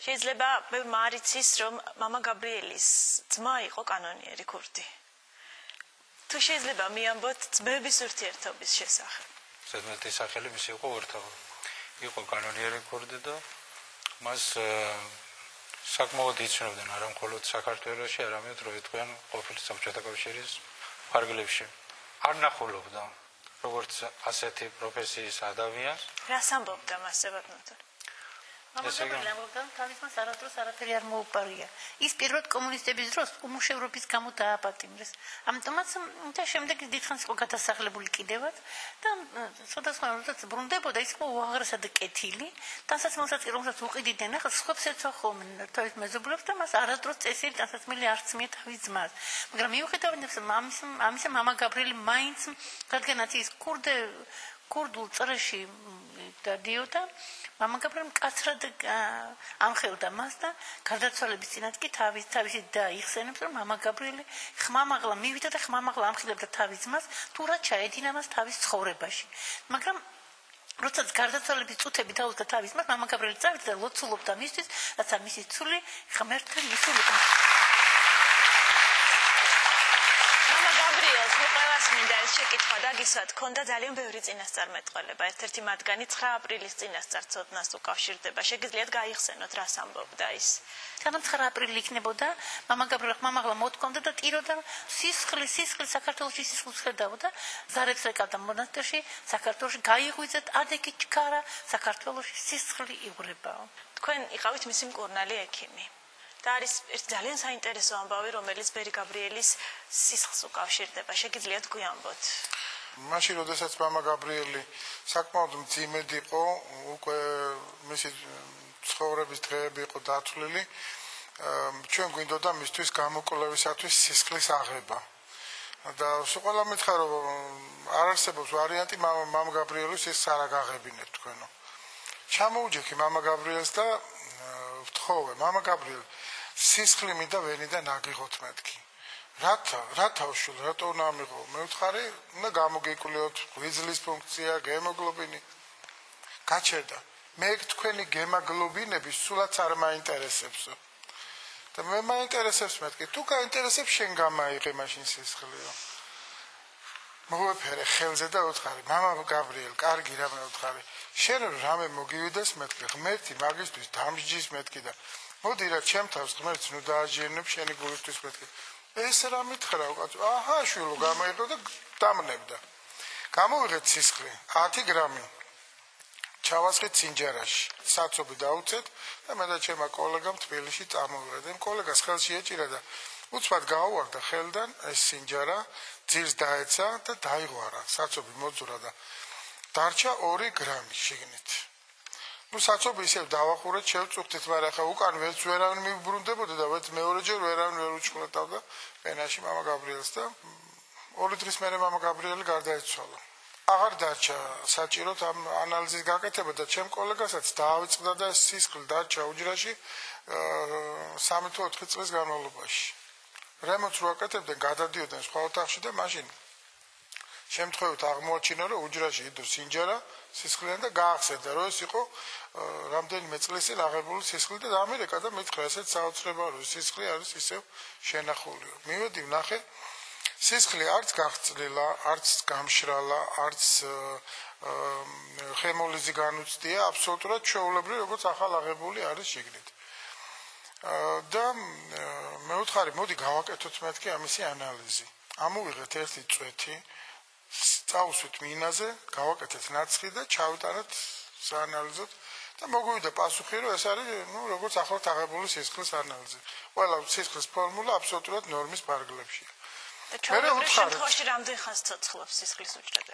შეიძლება მე მარიცის, რომ მამა გაბრიელის ძმა იყო კანონიერი ქურდი. თუ შეიძლება მიამბოთ ძმების ურთიერთობის შესახებ. ზედმეტი სახელი მისი იყო ვერთავი. იყო კანონიერი ქურდი და მას საკმაოდ იცნობდნენ არა მხოლოდ საქართველოში, არამედ როიტყვიან ყოფილი საბჭოთა კავშირის ფარგლებში. არ ნახულობდა როგორც ასეთი პროფესიის ადამიანს. რას ამბობდა მასზე ბატონო? თავის მას არადროს არაფერი არ მოუპარია. ის პირველად კომუნისტების დროს უმუშევრობის გამო დააპატიმრეს. ამიტომაც და შემდეგ დიდხანს იყო გადასახლებული კიდევაც და სხვადასხვა როდესაც ბრუნდებოდა ის იყო უაღრესად კეთილი, დასაცმელსაც რომელსაც უყიდიდნენ, ახლა სხვებს ეცვა ხოლმე თავის მეზობლებს და მას არადროს წესიერი დასაცმელი არ ცმია თავის ძმას. მაგრამ მიუხედავად ამისა მამა გაბრიელი მაინც რადგანაც ის ქურდულ წრეში დადიოდა, მამა გაბრიელი მკაცრად ამხელდა მას და გარდაცვალების წინათ კი თავისი და იხსენებს, რომ მამა გაბრიელი ხმამაღლა მივიდა და ხმამაღლა ამხელებდა თავის ძმას, თუ რა ჩაედინა მას თავის ცხოვრებაში. მაგრამ როდესაც გარდაცვალების წუთები დაუდგა თავის ძმას, მამა გაბრიელი წავიდა და ლოცულობდა მისთვის, რაცა მისი ცული ღმერთთან მისულიყო. მინდა ეს შეკითხვა დაგისვათ, ქონდა ძალიან ბევრი წინასწარმეტყველება. ერთ-ერთი მათგანი 9 აპრილის წინასწარ ცოდნას უკავშირდება. შეგიძლიათ გაიხსენოთ, რას ამბობდა ის? სანამ 9 აპრილი იქნებოდა, მამა გაბრიელი ხმამაღლა მოთქვამდა და ტიროდა სისხლი საქართველოში სისხლს ხედავდა. ზარებს ეკავდა მონასტერში, საქართველოში გაიღვიძეთ ადექი ჩქარა, საქართველოში სისხლი იღვრებაო. თქვენ იყავით მისი მკურნალი ექიმი. და არის ერთი ძალიან საინტერესო ამბავი, რომელიც ბერი გაბრიელის სისხლს უკავშირდება. შეგიძლიათ გვიამბოთ? მაშინ, როდესაც მამა გაბრიელი საკმაოდ მძიმედ იყო, უკვე მისი ცხოვრების დღეები იყო დათვლილი, ჩვენ გვინდოდა მისთვის გამოკვლევისათვის სისხლის აღება. და ყველა მითხრა რომ არ არსებობს ვარიანტი მამ გაბრიელის ეს არ აგაღებინეთ თქვენო. ჩამოუჯექი მამ გაბრიელს და ვთხოვე მამ გაბრიელ სისხლი მინდა ვენიდან აგიღოთ მეთქი. რათა უშულ რატო უნდა ამიღო? მე ვთხარი უნდა გამოგიკვლიოთ გვიზლის ფუნქცია, გემოგლობინი. გაჩერდა. მე თქვენი გემოგლობინები სულაც არ მაინტერესებსო. და მე მაინტერესებს მეთქი. თუ გაინტერესებს შენ გამაიღე მაშინ სისხლიო. მოვეფერე ხელზე და ვთხარი მამა გაბრიელ, კარგი რამე ვთხარი. შენ რამე მოგივიდეს მეთქი. ღმერთი მაგისტვის დამსჯის მეთქი და მოდი რა ჩემ თავს ღმერთს ნუ დააჯერნებ შენი გულისთვის მეთქი. ეს რა მითხრა უკაცო? აჰა, შვილო გამოიღო და დამნებდა. გამოვიღეთ სისხლი 10 გრამი. ჩავასხეთ სინჯარაში. საცობი დაუწეთ და მე და ჩემმა კოლეგამ თბილისში წამოვიდეთ. იმ კოლეგას ხელში ეჭირა და უცბად გაუვარდა ხელიდან ეს სინჯარა, ძირს დაეცა და დაიღვარა. საცობი მოძურა და დარჩა 2 გრამი შიგნით. ნუ საცობი ისევ დავახურეთ, შევწუხდით, მაგრამ ხა უკან ვერც ვერავინ მიუბრუნდებოდა და ვერც მეორეჯერ ვერავინ ვერ უჩქრეთავდა პენაში მამა გაბრიელს და 2 დღის მერე მამა გაბრიელი გარდაიცვალა. აღარ დარჩა საჭიროთ ამ ანალიზის გაკეთება და ჩემ კოლეგასაც დაავიწყდა და სისხლი დარჩა უჯრაში 3 თუ 4 წლის განმავლობაში. რემონტს რო აკეთებდნენ, გადადიოდნენ სხვა ოთახში და მაშინ შემთხვევით აღმოაჩინა რომ უჯრაში იდო სინჯარა სისხლიდან და გაახსენდა რომ ეს იყო რამდენიმე წლის წინ აღებული სისხლი და ამერიკა და მითხრა ესეც საოცრებაა რომ სისხლი არის ისევ შენახული. მივედი ვნახე სისხლი არც გაღწრილა, არც გამშრალა, არც ჰემოლიზი განუცდია, აბსოლუტურად ჩვეულებრივი როგორც ახალ აღებული არის შიგნით. და მე ვთხარი, მოდი გავაკეთოთ მეთქი ამისი ანალიზი. ამოვიღეთ ერთი წვეთი, წავუსვით მინაზე, გავაკეთეთ ნაცხი და ჩავიტანოთ საანალიზოდ და მოგვივიდა პასუხი, რომ ეს არის, როგორც ახლად აღებული სისხლის ანალიზი. ყველა სისხლის ფორმულა აბსოლუტურად ნორმის ფარგლებშია. და ჩვეულებრივ შემთხვევაში რამდენ ხანს ცოცხლობს სისხლის უჯრედი?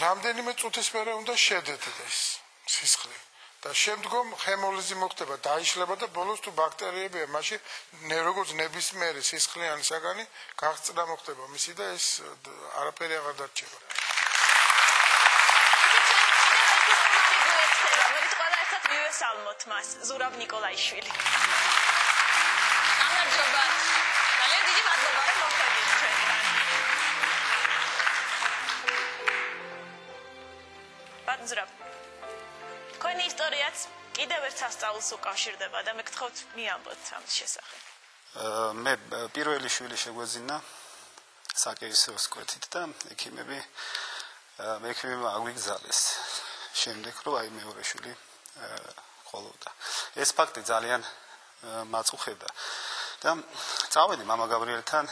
რამდენიმე წუთის მერე უნდა შედეთდეს სისხლი. და შემდგომ ჰემოლიზი მოხდება, დაიშლება და ბოლოს თუ ბაქტერიებია, მაშინ როგორც ნებისმიერი სისხლიანი საგანი გაღწრა მოხდება მისი და ეს არაფერი აღარ დარჩება. მოდით ყველა ერთად მივესალმოთ მას, ზურაბ ნიკოლაიშვილი. გამარჯობა. ძალიან დიდი მადლობა რომ მოხვედით ჩვენთან. ბატონზურაბ, თქვენი ისტორიაც კიდევ ერთ სასწაულს უკავშირდება და მე გთხოვთ მიამბოთ ამის შესახებ. მე პირველი შვილი შეგვეძინა საკეისროს კვეთით და ექიმებმა აგვიგზავნეს. შემდეგ რომ აი მეორე შვილი ყოლოდა. ეს ფაქტი ძალიან მაწუხებდა. და წავედი მამა გაბრიელთან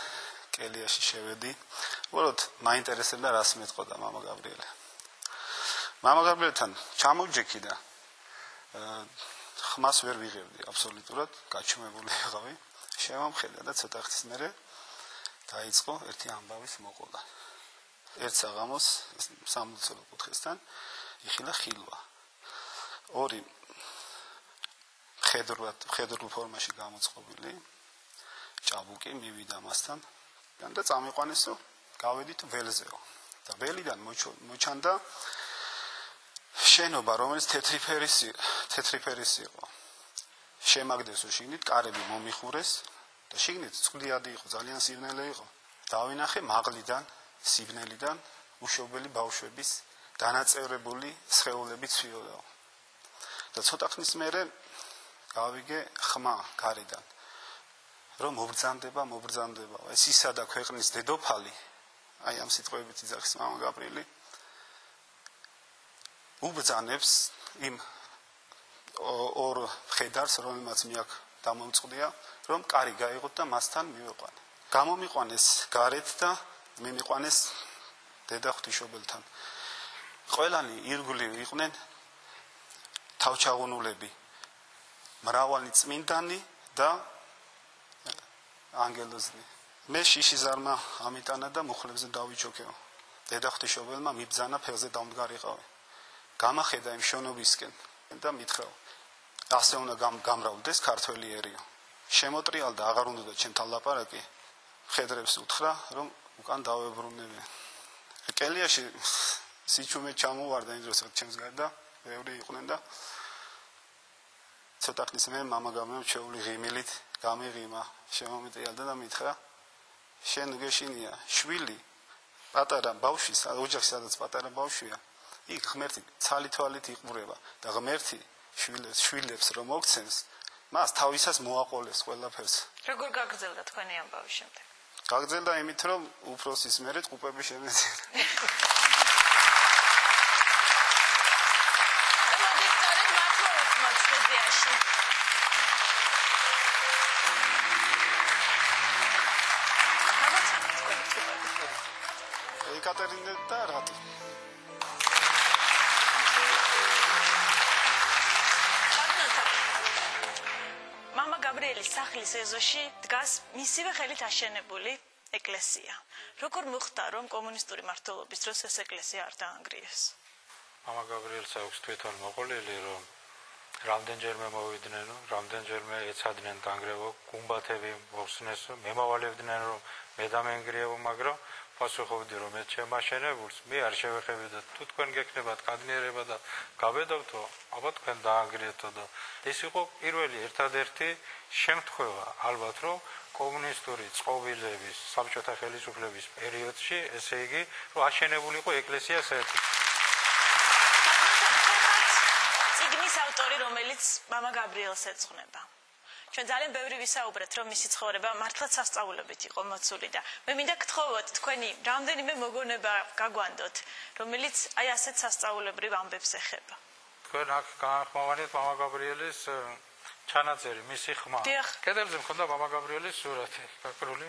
კელიაში შევედი. უბრალოდ მაინტერესებდა რას მეტყოდა მამა გაბრიელი. მამა გაბრიელთან ჩამოვჯექი და ხმას ვერ ვიღებდი აბსოლუტურად, გაჩვენებული ვიყავი. შემამხედა და ცოტა ხნის მერე დაიწყო ერთი ამბავის მოყოლა. ერთ საღამოს სამლოცველო კუთხესთან იხილა ხილვა. 2 მხედრულ ფორმაში გამოწყობილი ჭაბუკი მივიდა მასთან და წამიყვანეს რომ გავედით ველზეო. და ველიდან მოჩანდა შენობა, რომელიც თეთრი ფერის იყო. შემაგდესო შიგნით, კარები მომიხურეს და შიგნით წყლიადი იყო, ძალიან სიბნელე იყო. დავინახე მაღლიდან, სიბნელიდან უშობელი ბავშვების დანაწევრებული სხეულები ცვიოდა. და ცოტა ხნის მერე გავიგე ხმა გარედან, რომ მობრძანდება. ეს ისადა ქვეყნის დედოფალი, აი ამ სიტყვებით იძახის მამა გაბრიელი. უბრძანებს იმ ორ მხედარს, რომელმაც მე აქ დამომწყდია, რომ კარი გაიღოთ და მასთან მივეყვანე. გამომიყვანეს გარეთ და მე მიყვანეს დედა ღვთისმშობელთან. ყველანი ირგვლივ იყვნენ თავჩაღუნულები, მრავალი წმინდანი და ანგელოზნი. მე შიშიზარმა ამიტანა და მუხლებზე დავიჩოქეო. დედა ღვთისმშობელმა მიბძანა ფეხზე დამდგარიყავი. გამახედა იმ შონობისკენ და მითხრა, ასე უნდა გამრავლდეს ქართველიერიო. შემოტრიალდა, აღარ უნდა ჩემთან ლაპარაკი. მხედრებს უთხრა, რომ უკან დავებრუნები. კელიაში სიჩუმე ჩამოვარდა იმ დროს ჩემს გარდა, ბევრი იყვნენ და ცოტა ხნის მე მამა გამეუჩეული ღიმილით გამიღიმა, შემომეტრიალდა და მითხრა შენ გეშინია შვილი პატარა ბავშვი, ოჯახში სადაც პატარა ბავშვია, იქ ღმერთი ცალითვალით იყურება და ღმერთი შვილებს რომ მოგცემს, მას თავისას მოაყოლეს ყველაფერს. როგორ გაგრძელდა თქვენი ამბავი შემდეგ? გაგრძელდა იმით, რომ უფროსის მერე ყუპები შემეძინა. ეკატერინე და რატი. მამა გაბრიელის სახლის ეზოში დგას მისივე ხელით აშენებული ეკლესია. როგორ მოხდა, რომ კომუნისტური მმართველობის დროს ეს ეკლესია არ დაანგრიეს? მამა გაბრიელს აქვს თვითონ მოყოლილი, რომ რამდენჯერმე მოვიდნენ, რამდენჯერმე ეცადნენ დაანგრევო, გუმბათები მოხსნეს, მემავალებდნენ, რომ მე დამენგრიევო, მაგრამ პასუხობდი, რომ მე შემაშენებულს მე არ შევეხები და თუ თქვენ გეკნებათ კადნიერება და გაბედავთო, ალბათ თქვენ დაანგრიეთო და ეს იყო პირველი ერთადერთი შემთხვევა, ალბათ რომ კომუნისტური წყობილების, საბჭოთა ხელისუფლების პერიოდში, ესე იგი, რომ აშენებულიყო ეკლესია საერთოდ. წიგნის ავტორი, რომელიც მამა გაბრიელს ეძღვნება. ჩვენ ძალიან ბევრი ვისაუბრეთ, რომ მისი ცხოვრება მართლაც სასწაულებით იყო მოცული და მე მინდა გთხოვოთ თქვენი რამდენიმე მოგონება გაგვანდოთ, რომელიც აი ასეთ სასწაულებრივ ამბებს ეხება. თქვენ აქ გაახმოვანეთ მამა გაბრიელის ჩანაწერი, მისი ხმა. კედელზე მქონდა მამა გაბრიელის სურათი, გაკრული.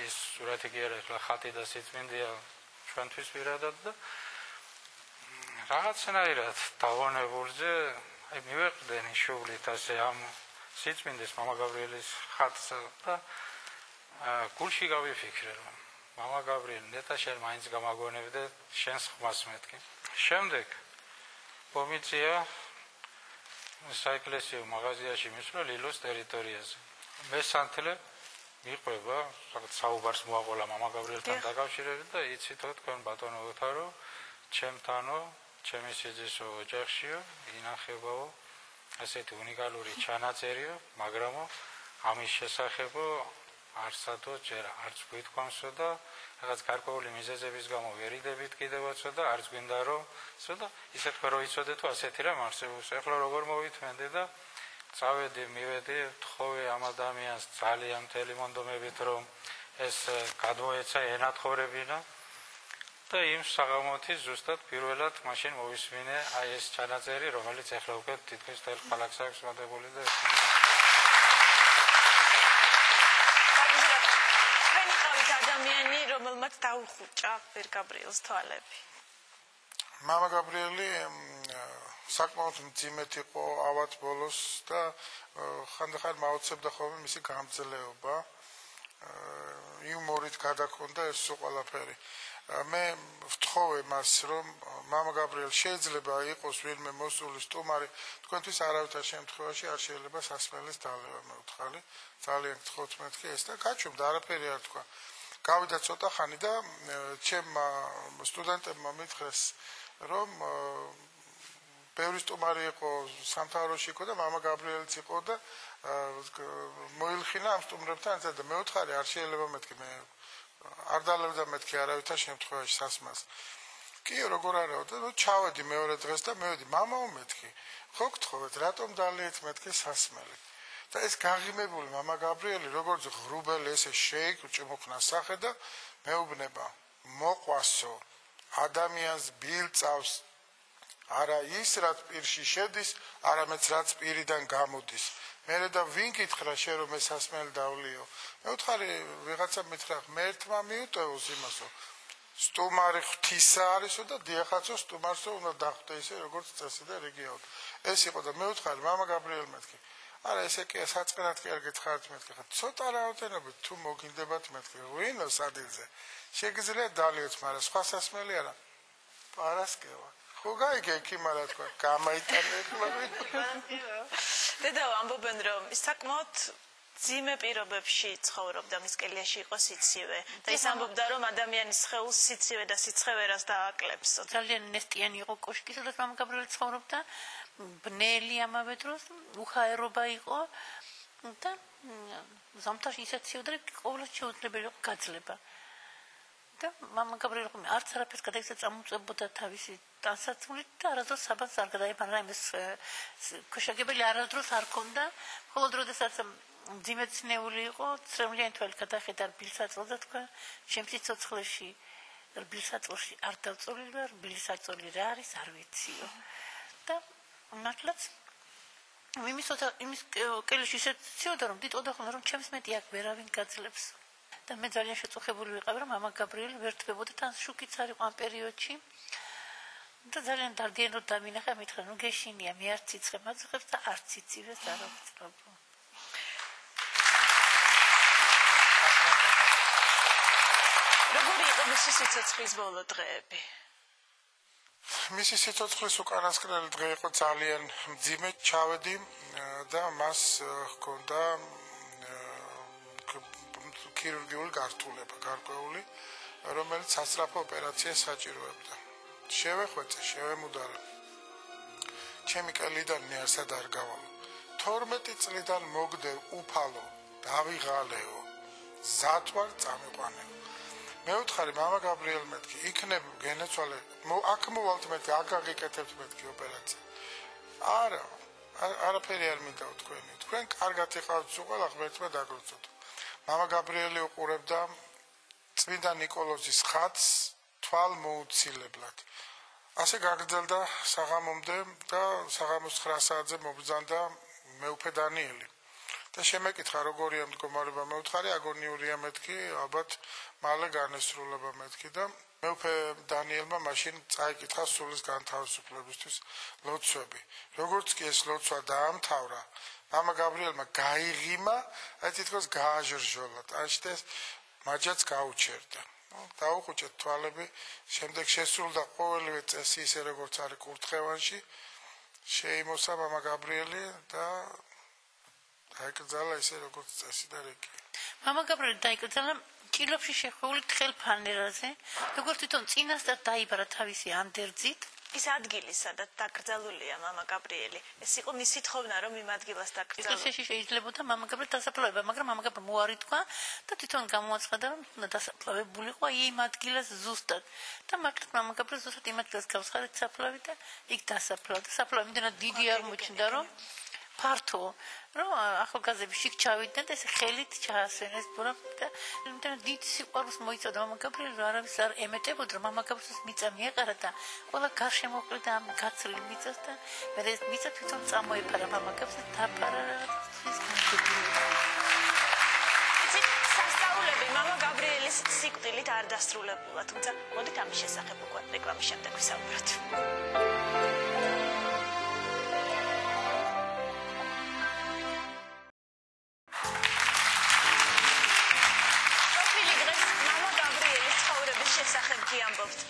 ეს სურათი კი არა, ახლა ხატი და სიწმინდეა ჩვენთვის პირადად და რაღაცნაირად დავონებულზე აი მივეყრდენი შუბლით ასე ამ სიწმინდეს მამა გაბრიელის ხატს და გულში გავიფიქრე, რომ მამა გაბრიელი ნეტა შენ მაინც გამაგონებდე შენს ხმას მეთქი. შემდეგ კომიცია საეკლესიო მაღაზიაში მისვლა ლილოს ტერიტორიაზე. მესანთლე მიყვება, საუბარს მოაყოლა მამა გაბრიელთან დაკავშირებით და იცითო თქვენ ბატონობოთა, რომ ჩემთანო, ჩემი სიძისო ოჯახშიო ინახებაო ასეთი უნიკალური ჩანაწერიო, მაგრამ ამის შესახებო არსადო ჯერ არც გვითქვამსო და რაღაც გარკვეული მიზეზების გამო ვერიდებით კიდევაცო და არც გვინდა რომ ცოტა ისე თქვა რომ იცოდე თუ ასეთი რამ არსებობს. ახლა როგორ მოვითმენდი და წავედი, მივედი, თხოვე ამ ადამიანს ძალიან მთელი მონდომებით რომ ეს გადმოეცა ენათხოვრებინა და იმ საღამოთი ზუსტად პირველად მაშინ მოვისმინე აი ეს ჩანაწერი, რომელიც ახლა უკვე თითქმის თელ ქალაქს აქვს მოდებული და ადამიანი, რომელმაც დაუხუჭა ვერ გაბრიელს თვალები. მამა გაბრიელი საკმაოდ მძიმედ იყო ავად ბოლოს და ხანდახან მაოცებდა ხოლმე მისი გამძლეობა. იუმორით გადაქონდა ეს ყველაფერი. მე ვთხოვე მას, რომ მამა გაბრიელ შეიძლება იყოს ვინმე მოსული სტუმარი, თქვენთვის არავითარ შემთხვევაში არ შეიძლება სასმელის დალევა, მე ვთქვი. ძალიან გთხოვთ მეთქი ეს და გაჩვენდა, არაფერი არ თქვა. გავიდა ცოტა ხანი და ჩემმა სტუდენტებმა მითხრეს, რომ ბევრი სტუმარი იყო სამთავროში იყო და მამა გაბრიელიც იყო და მოილხინა ამ სტუმრებთან და მე ვთქვი, არ შეიძლება მეთქი მე არ დალებდა მეთქი არავითარ შემთხვევაში სასმას. კი, როგორ არა და ჩავედი მეორე დღეს და მევედი მამაო მეთქი. ხო გთხოვეთ, რატომ დალიეთ მეთქი სასმელი? და ეს გაღიმებული მამა გაბრიელი როგორც ღრუბელი ესე შეიკრუჭმოქნა სახე და მეუბნება მოყვასო ადამიანს ბილწავს არა ის რაც პირში შედის, არამედ რაც პირიდან გამოდის. მერე და ვინ გითხრა შენ რომ ეს სასმელი დავლიო? მე ვთქვი ვიღაცა მითხრა ღმერთმა მიუტევოს იმასო. სტუმარი ღვთისა არისო და დიახაცო სტუმარსო უნდა დახვდე ისე როგორც წესი და რეგიაოდ. ეს იყო და მე ვთქვი მამა გაბრიელ მეთქი. არა ესე კი საწყენად კი არ გითხარით მეთქი. ცოტა რაოდენობით თუ მოგინდებათ მეთქი. ვინო სადილზე? შეგიძლიათ დალიოთ, მაგრამ სხვა სასმელი არა. პარასკევა. ხო გაიგე კიმარა თქვა გამაიტანეთ მაგრამ დედაო ამბობენ რომ ის საკმაოდ ძიმე პირობებში ცხოვრობდა, მისკელიაში იყო სიცივე და ის ამბობდა, რომ ადამიანის სხეულს სიცივე და სიცხევერას დააკლებს. ძალიან ნესტიანი იყო კოშკი, სადაც მამა გაბრიელი ცხოვრობდა, ბნელი ამავე დროს, უხაერობა იყო და ზამთარში ისეთ სიუძე ყოველთვის შეუძლებელი იყო გაძლება. და მამა გაბრიელი არც არაფერს გადაიქცა წამოწებოდა თავისი დასაცმლით და არასდროს საბანს არ გადაებანა იმის ქოშაგებელი არასდროს არ ქონდა მხოლოდ როდესაც ძიმეცნეული იყო ცრემლიანი თვალი გადახედა რბილსაწოლს და თქვა ჩემს სიცოცხლეში რბილსაწოლში არ დავწოლილი ვარ რბილსაწოლი რა არის არ ვიციო და მართლაც იმის კელში ისეთ ცივდა რომ დიდოდა ხოლმე რომ ჩემს მეტი აქ ვერავინ გაძლებს და მე ძალიან შეწუხებული ვიყავი რომ მამა გაბრიელი ვერ თვებოდა თან შუქიც არ იყო ამ პერიოდში და ძალიან დარდიანოდ დამინახა მითხრა ნუ გეშინია მე არ ციცხე მაძღებს და არ ციცივეს არ ვწნობ როგორი იყო მისი სიცოცხლის ბოლო დღეები მისი სიცოცხლის უკანასკნელი დღე იყო ძალიან მძიმე ჩავედი და მას ჰქონდა ქირურგიული გართულება გარკვეული რომელიც სასწრაფო ოპერაციას საჭიროებდა შევეხვეწე შევემუდარა ჩემი კელიდან ნიარსად არ გავალო 12 წლიდან მოგდევ უფალო დავიღალეო ზათვარ წამიყვანეო მე ვთხარი მამა გაბრიელ მეთქი იქნებ გენეცვალე აქ მოვალთ მეთქი აქ აგიკეთებთ მეთქი ოპერაცია არა არაფერი არ მინდა თქვენ კარგად იყავთ უყველა ღმერთმა დაგროცოთ მამა გაბრიელი უყურებდა წმინდა ნიკოლოზის ხატს თვალ მოუცილებლად ასე გაგრძელდა საღამომდე და საღამოს 9 საათზე მობრძანდა მეუფე დანიელი და შემეკითხა როგორია მდგომარეობა მე ვთხარი აგონიურია მეთქი ალბათ მალე განესრულება მეთქი და მეუფე დანიელმა მაშინ წაიკითხა სულის განთავისუფლებისთვის ლოცვები როგორც კი ეს ლოცვა დაამთავრა მამა გაბრიელმა გაიღიმა აი თითქოს გააჟრჟოლა ტაშტეს მაჯაც გაუჩერდა დაუხუჭეთ თვალები შემდეგ შესრულდა ყოველივე წესი ისე როგორც არის კურთხევანში შეიმოსა მამა გაბრიელი და დაიკრძალა ისე როგორც წესი და რეკი მამა გაბრიელი დაიკრძალა ჭილოფში შეხვეული თხელ ფანერაზე როგორც თვითონ წინასწარ დაიბარა თავისი ანდერძით ის ადგილი სადაც დაკრძალულია მამა გაბრიელი ეს იყო მისი თხოვნა რომ იმ ადგილას დაკრძალოს ეს შეიძლებოდა მამა გაბრიელის დასაფლავება მაგრამ მამა გაბრიელი მოარი თქვა და თვითონ გამოაცხადა რომ დასაფლავებულიყო იმ ადგილას ზუსტად და მართლა მამა გაბრიელი ზუსტად იმ ადგილას გავსხარეთ საფლავი და იქ დასაფლავდა და საფლავი იმდენად დიდი აღმოჩნდა რომ ფართო რომ ახალგაზრდები შიგ ჩავიდნენ და ეს ხელით ჩაასვენეს ბურამ და იმდენად დიდ სიყვარულს მოიწოდა მამა გაბრიელი რომ არავის არ ემეტებოდა რომ მამა გაბრიელის მიწა მიეყარა და ყველა გარშემო ყრიდა ამ გაცრილ მიწას და მე ეს მიწა თვითონ წამოეფარა მამა გაბრიელის დაფარა სასწაულები მამა გაბრიელის სიკვდილით არ დასრულებულა თუმცა მოდით ამის შესახებ უკვე რეკლამის შემდეგ ვისაუბროთ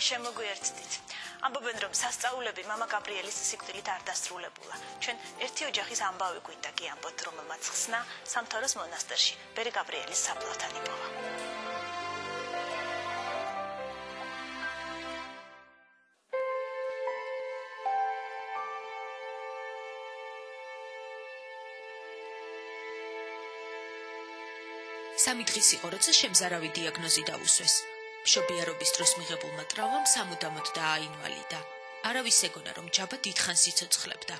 შემოგვიერთდით. ამბობენ რომ სასწაულები მამა გაბრიელის სიკვდილით არ დასრულებულა. ჩვენ ერთი ოჯახის ამბავი გვინდა გიამბოთ, რომელმაც ხსნა სამთავროს მონასტერში ბერი გაბრიელის საფლავთან იპოვა. სამი დღის იყო, როცა შემზარავი დიაგნოზი დაუსვეს. მშობიარობის დროს მიღებულმა ტრავმამ სამუდამოდ დააინვალიდა. არავის ეგონა რომ ჯაბა დიდხანს იცოცხლებდა.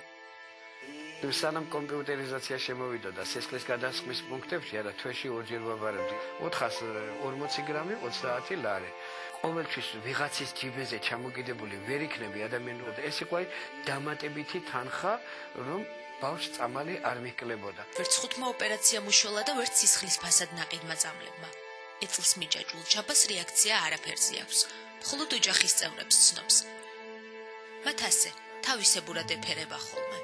სანამ კომპიუტერიზაცია შემოვიდა და სისხლის გადასხმის პუნქტებში არა თვეში ორჯერ ვაბარებდი 440 გრამი 30 ლარი. ყოველთვის ვიღაცის ჯიბეზე ჩამოგიდებული ვერ იქნები ადამიანურად. ეს იყო დამატებითი თანხა რომ ბავშვს წამალი არ მიკლებოდა. ვერც ხუთმა ოპერაცია უშველა და ვერც სისხლის ფასად ნაყიდმა წამლებმა. ეწლის მიჯაჭვულ ჯაბას რეაქცია არაფერზე აქვს. მხოლოდ ოჯახის წევრებს ცნობს. მათ ასე თავისებურად ეფერება ხოლმე.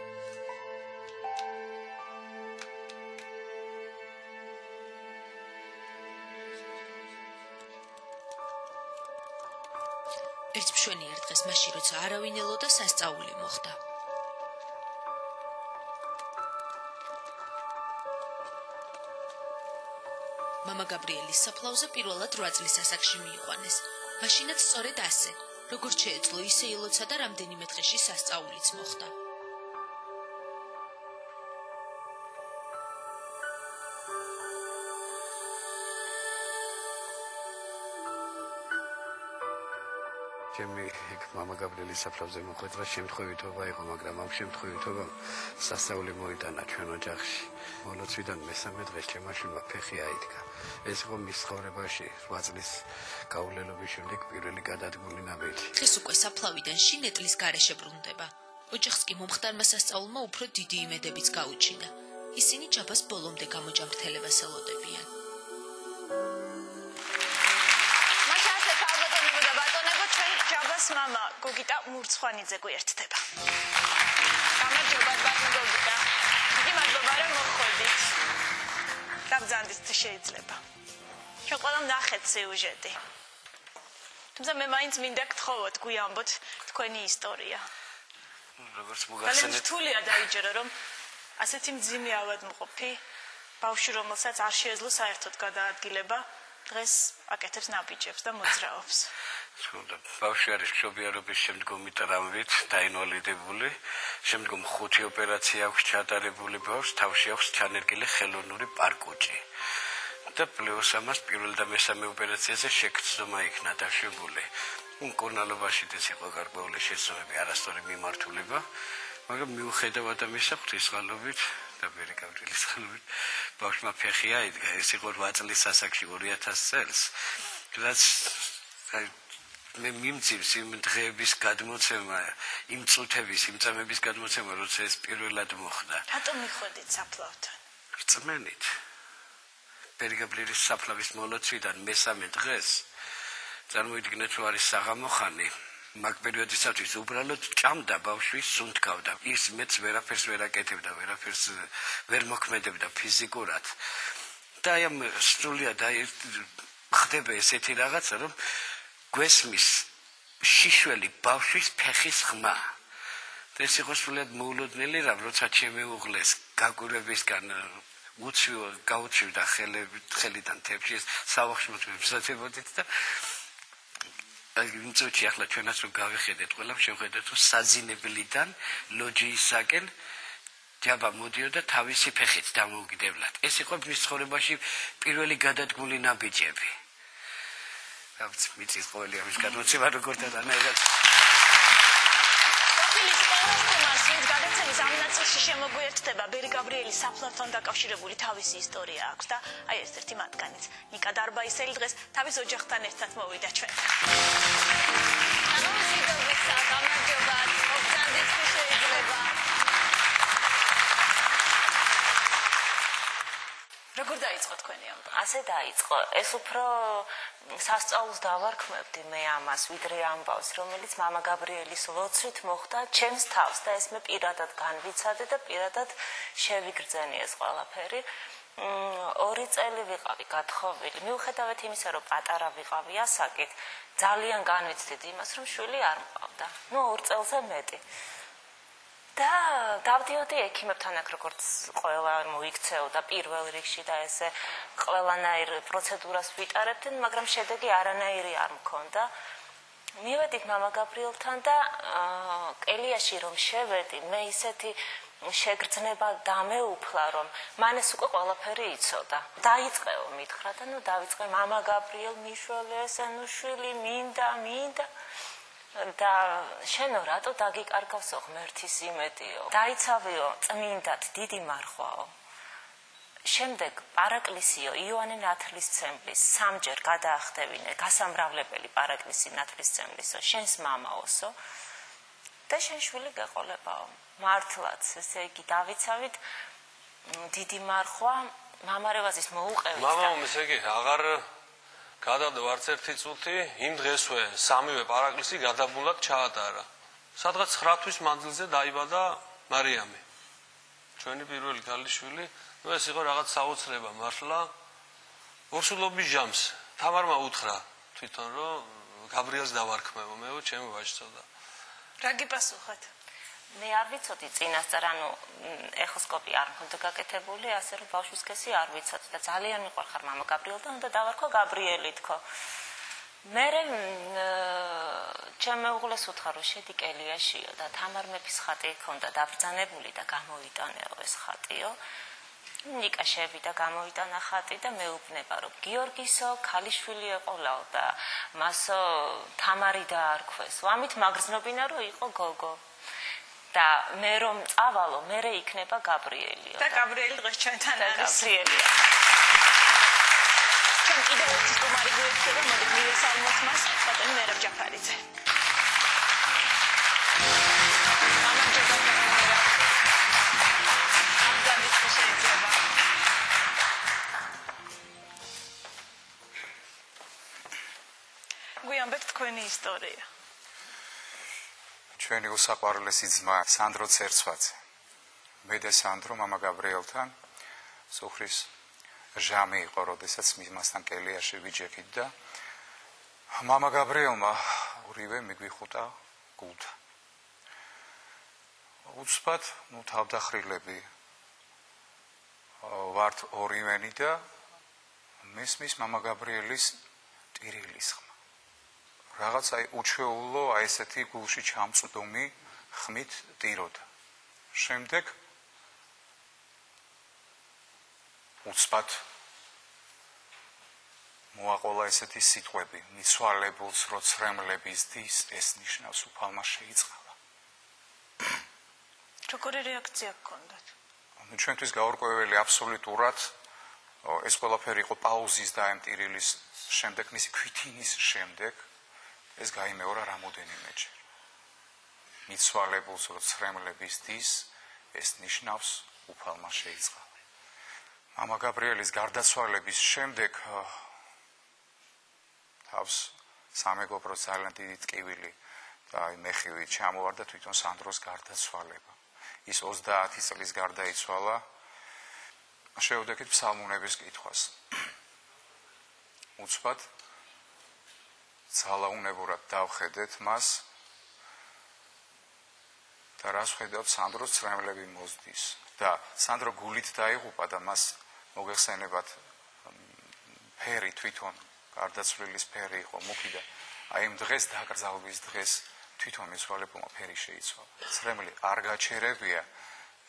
ერთ მშვენიერ დღეს მაშინ როცა არავინ ელოდა სასწაული მოხდა. მამა გაბრიელის საფლავზე პირველად 8 წლის ასაკში მიიყვანეს. მაშინაც სწორედ ასე, როგორც შეეძლო, ისე ილოცა და რამდენიმე დღეში სასწაულიც მოხდა. ჩემი მამა გაბრიელის საფლავზე მოხვედრა შემთხვევითობა იყო, მაგრამ ამ შემთხვევითობამ სასწაული მოიტანა ჩვენ ოჯახში. მოლოცვიდან მესამე დღეს ჩემაშვილმა ფეხი აიდგა. ეს იყო მის ცხოვრებაში 8 წლის გაუვლელობის შემდეგ პირველი გადადგმული ნაბიჯი. დღეს უკვე საფლავიდან შინეტლის გარეშე ბრუნდება. ოჯახს კი მომხდარმა სასწაულმა უფრო დიდი იმედებიც გაუჩინა. ისინი ჯაბას ბოლომდე გამოჯამრთელებას ელოდებიან. ჯაბას მამა გოგიტა მურცხვანიძე გვერდდება. გამარჯობა გოგიტა. დიდი მადლობა რომ მოხვედით. გაბრძანდით შეიძლება. ჩვენ ყველამ ნახეთ სიუჟეტი. თუმცა მე მაინც მინდა გთხოვოთ გვიამბოთ თქვენი ისტორია. როგორც მოგახსენეთ. რთულია დაიჯერო რომ ასეთი მძიმე ავადმყოფი ბავშვი რომელსაც არ შეეძლო საერთოდ გადაადგილება დღეს აკეთებს ნაბიჯებს და მოძრაობს. ბავშვი არის მშობიარობის შემდგომი ტრამვით დაინვალიდებული, შემდგომ 5 ოპერაცია აქვს ჩატარებული ბავშვს, თავში აქვს ჩანერგილი ხელოვნური პარკუჭი. და პლუს ამას პირველ და მესამე ოპერაციაზე შეგრძნობა იქნა დაშვებული. მკურნალობაში ეს იყო გარკვეული შეცდომები, არასწორი მიმართულება, მაგრამ მიუხედავად ამისა ღვთისმშობლობით და ბერი გაბრიელის ხალობით ბავშვმა ფეხი აიდგა. ეს იყო 8 წლის ასაკში 2000 წელს. რაც მე მიმძივს იმ დღეების გადმოცემა, იმ წუთების, იმ წამების გადმოცემა, როცა ეს პირველად მოხდა. რატომ მიხვედით საფლავთან? რწმენით. ბერი გაბრიელის საფლავის მოლოცვიდან მესამე დღეს წარმოიდგინეთ, რომ არის საღამო ხანი. მაგ პერიოდისათვის უბრალოდ ჭამდა ბავშვი, სუნთქავდა. ის მეც ვერაფერს ვერ აკეთებდა, ვერაფერს ვერ მოქმედებდა ფიზიკურად. და აი ამ სრულიად ხდება ესეთი რაღაცა, რომ გვესმის შიშველი ბავშვის ფეხის ხმა. ეს იყო სრულიად მოულოდნელი რამ, როცა ჩემი უღლეს გაკვირვებისგან გაუჩივდა ხელიდან თებში ეს საბავშვოდ ვებსათებოდით და იმ წუთში ახლა ჩვენაც რომ გავიხედეთ, ყველამ შევხედეთ, რომ საძინებლიდან ლოჯიისაკენ ჯაბა მოდიოდა თავისი ფეხით დამოუკიდებლად. ეს იყო მის ცხოვრებაში პირველი გადადგმული ნაბიჯები. გავც მიწის ყოველი ამის გადმოცემა როგორ დანაირად. გადაცემის ამ ნაწილში შემოგვიერთდება ბერი გაბრიელის საფლავთან დაკავშირებული თავისი ისტორია აქვს და აი ერთ-ერთი მათგანიც ნიკა დარბაისელი დღეს თავის ოჯახთან ერთად მოვიდა ჩვენთან. გამარჯობა, მოგწანდით თუ შეიძლება. როგორ დაიწყო თქვენი ამბავი? ასე დაიწყო. ეს უფრო სასწაულს დავარქმევდი მე ამას, ვიდრე ამბავს, რომელიც მამა გაბრიელის ლოცვით მოხდა ჩემს თავს და ეს მე პირადად განვიცადე და პირადად შევიგრძენი ეს ყველაფერი. 2 წელი ვიყავი გათხოვილი. მიუხედავად იმისა, რომ პატარა ვიყავი ასაკით, ძალიან განვიცდით იმას, რომ შვილი არ მყავდა. 2 წელზე მეტი. და დავდიოდი ექიმებთან აქ როგორც ყველა მოიქცეოდა პირველ რიგში და ესე ყველანაირ პროცედურას ვიტარებდნენ, მაგრამ შედეგი არანაირი არ მქონდა. მივედით მამა გაბრიელთან და კელიაში რომ შევედი, მე ისეთი შეგრძნება დამეუფლა, რომ მან ეს უკვე ყველაფერი იცოდა. დაიწყეო მითხრა და დავიწყე მამა გაბრიელ მიშველი ესე შვილი მინდა და შენო რატო დაგიკარგავსო ღმერთის იმედიო? დაიცავიო წმინდად დიდი მარხვაო. შემდეგ პარაკლისიო იოანე ნათლისმცემლის 3ჯერ გადაახდევინე გასამრავლებელი პარაკლისი ნათლისმცემლისო, შენს მამაოსო და შენ შვილი გეყოლებაო. მართლაც, ესე იგი დავიცავით დიდი მარხვა მამარევაზის მოუყევით. მამაო, ესე იგი აღარ გადავდა არც ერთი წუთი, იმ დღესვე სამივე პარაკლისი გადაბულად ჩაატარა. სადღაც 9 თვის მანძილზე დაიბადა მარიამი. ჩვენი პირველი ქალიშვილი, ეს იყო რაღაც საოცრება მართლა. ორსულობის ჟამს თამარმა უთხრა თვითონ, რომ გაბრიელს დავარქმევო, მეო ჩემი ვაჟწოდა. რა გიპასუხეთ? მე არ ვიცოდი წინასწარ, ანუ ეხოსკოპი არ მქონდა გაკეთებული, ასე რომ ბავშვის სქესი არ ვიცოდი და ძალიან მიყვარხარ მამა გაბრიელთან, უნდა დავარქვა გაბრიელი თქო. მე ჩემ მეუღლეს უთხრა რომ შედი კელიაშიო და თამარ მეფის ხატი ჰქონდა დაბრძანებული და გამოიტანეო ეს ხატიო. ნიკა შევიდა გამოიტანა ხატი და მეუბნება რომ გიორგისო ქალიშვილი ეყოლაო და მასო თამარი დაარქვეს. ვამით მაგრძნობინა რომ იყო გოგო. და მე რომ წავალო, მერე იქნება გაბრიელიო. და გაბრიელი დღეს ჩვენთან არის. გაბრიელია. ჩვენ კიდევ ერთი სტუმარი გვერდება, მოდი მივესალმოთ მას, ბატონი მერაბ ჯაფარიძე. მამა ჯაფარიძე. ამგანიც შეიძლება. გვიამბეთ თქვენი ისტორია. ჩვენი უსაყვარლესი ძმა სანდრო ცერცვაძე. მე და სანდრო მამა გაბრიელთან სუხრის ჟამი იყო, როდესაც მასთან კელიაში ვიჯექით და მამა გაბრიელმა ორივე მიგვიხუტა გულთან. უცბად, თავდახრილები ვართ ორივენი და მისმის მამა გაბრიელის ტირილის ხმა. რაღაც უჩვეულო ესეთი გულში ჩამწვდომი ხმით ტიროდა. შემდეგ უცბად მოაყოლა ესეთი სიტყვები, მიცვალებულს რო ცრემლების დის, ეს ნიშნავს უფალმა შეიწყალა. როგორი რეაქცია გქონდათ? ჩვენთვის გაურკვეველი აბსოლუტურად ეს ყველაფერი იყო პაუზის და ამ ტირილის შემდეგ, მისი ქვითინის შემდეგ ეს გაიმეორა რამოდენიმეჯერ. მიცვალებულს რო ცრემლების დის, ეს ნიშნავს უფალმა შეიწყალა. მამა გაბრიელის გარდაცვალების შემდეგ თავს სამეგობროს ძალიან დიდი ტკივილი და მეხივი ჩამოვარდა თვითონ სანდროს გარდაცვალება. ის 30 წლის გარდაიცვალა. შევდექით ფსალმუნების კითხვას. უცბად ძალაუნებურად დავხედეთ მას და რას ხედავთ სანდროს ცრემლები მოსდის და სანდრო გულით დაიღუპა და მას მოგეხსენებათ ფერი თვითონ გარდაცვლილის ფერი იყო მუქი და აი იმ დღეს დაკრძალვის დღეს თვითონ მიცვალებულმა ფერი შეიცვალა. ცრემლი არ გაჩერებია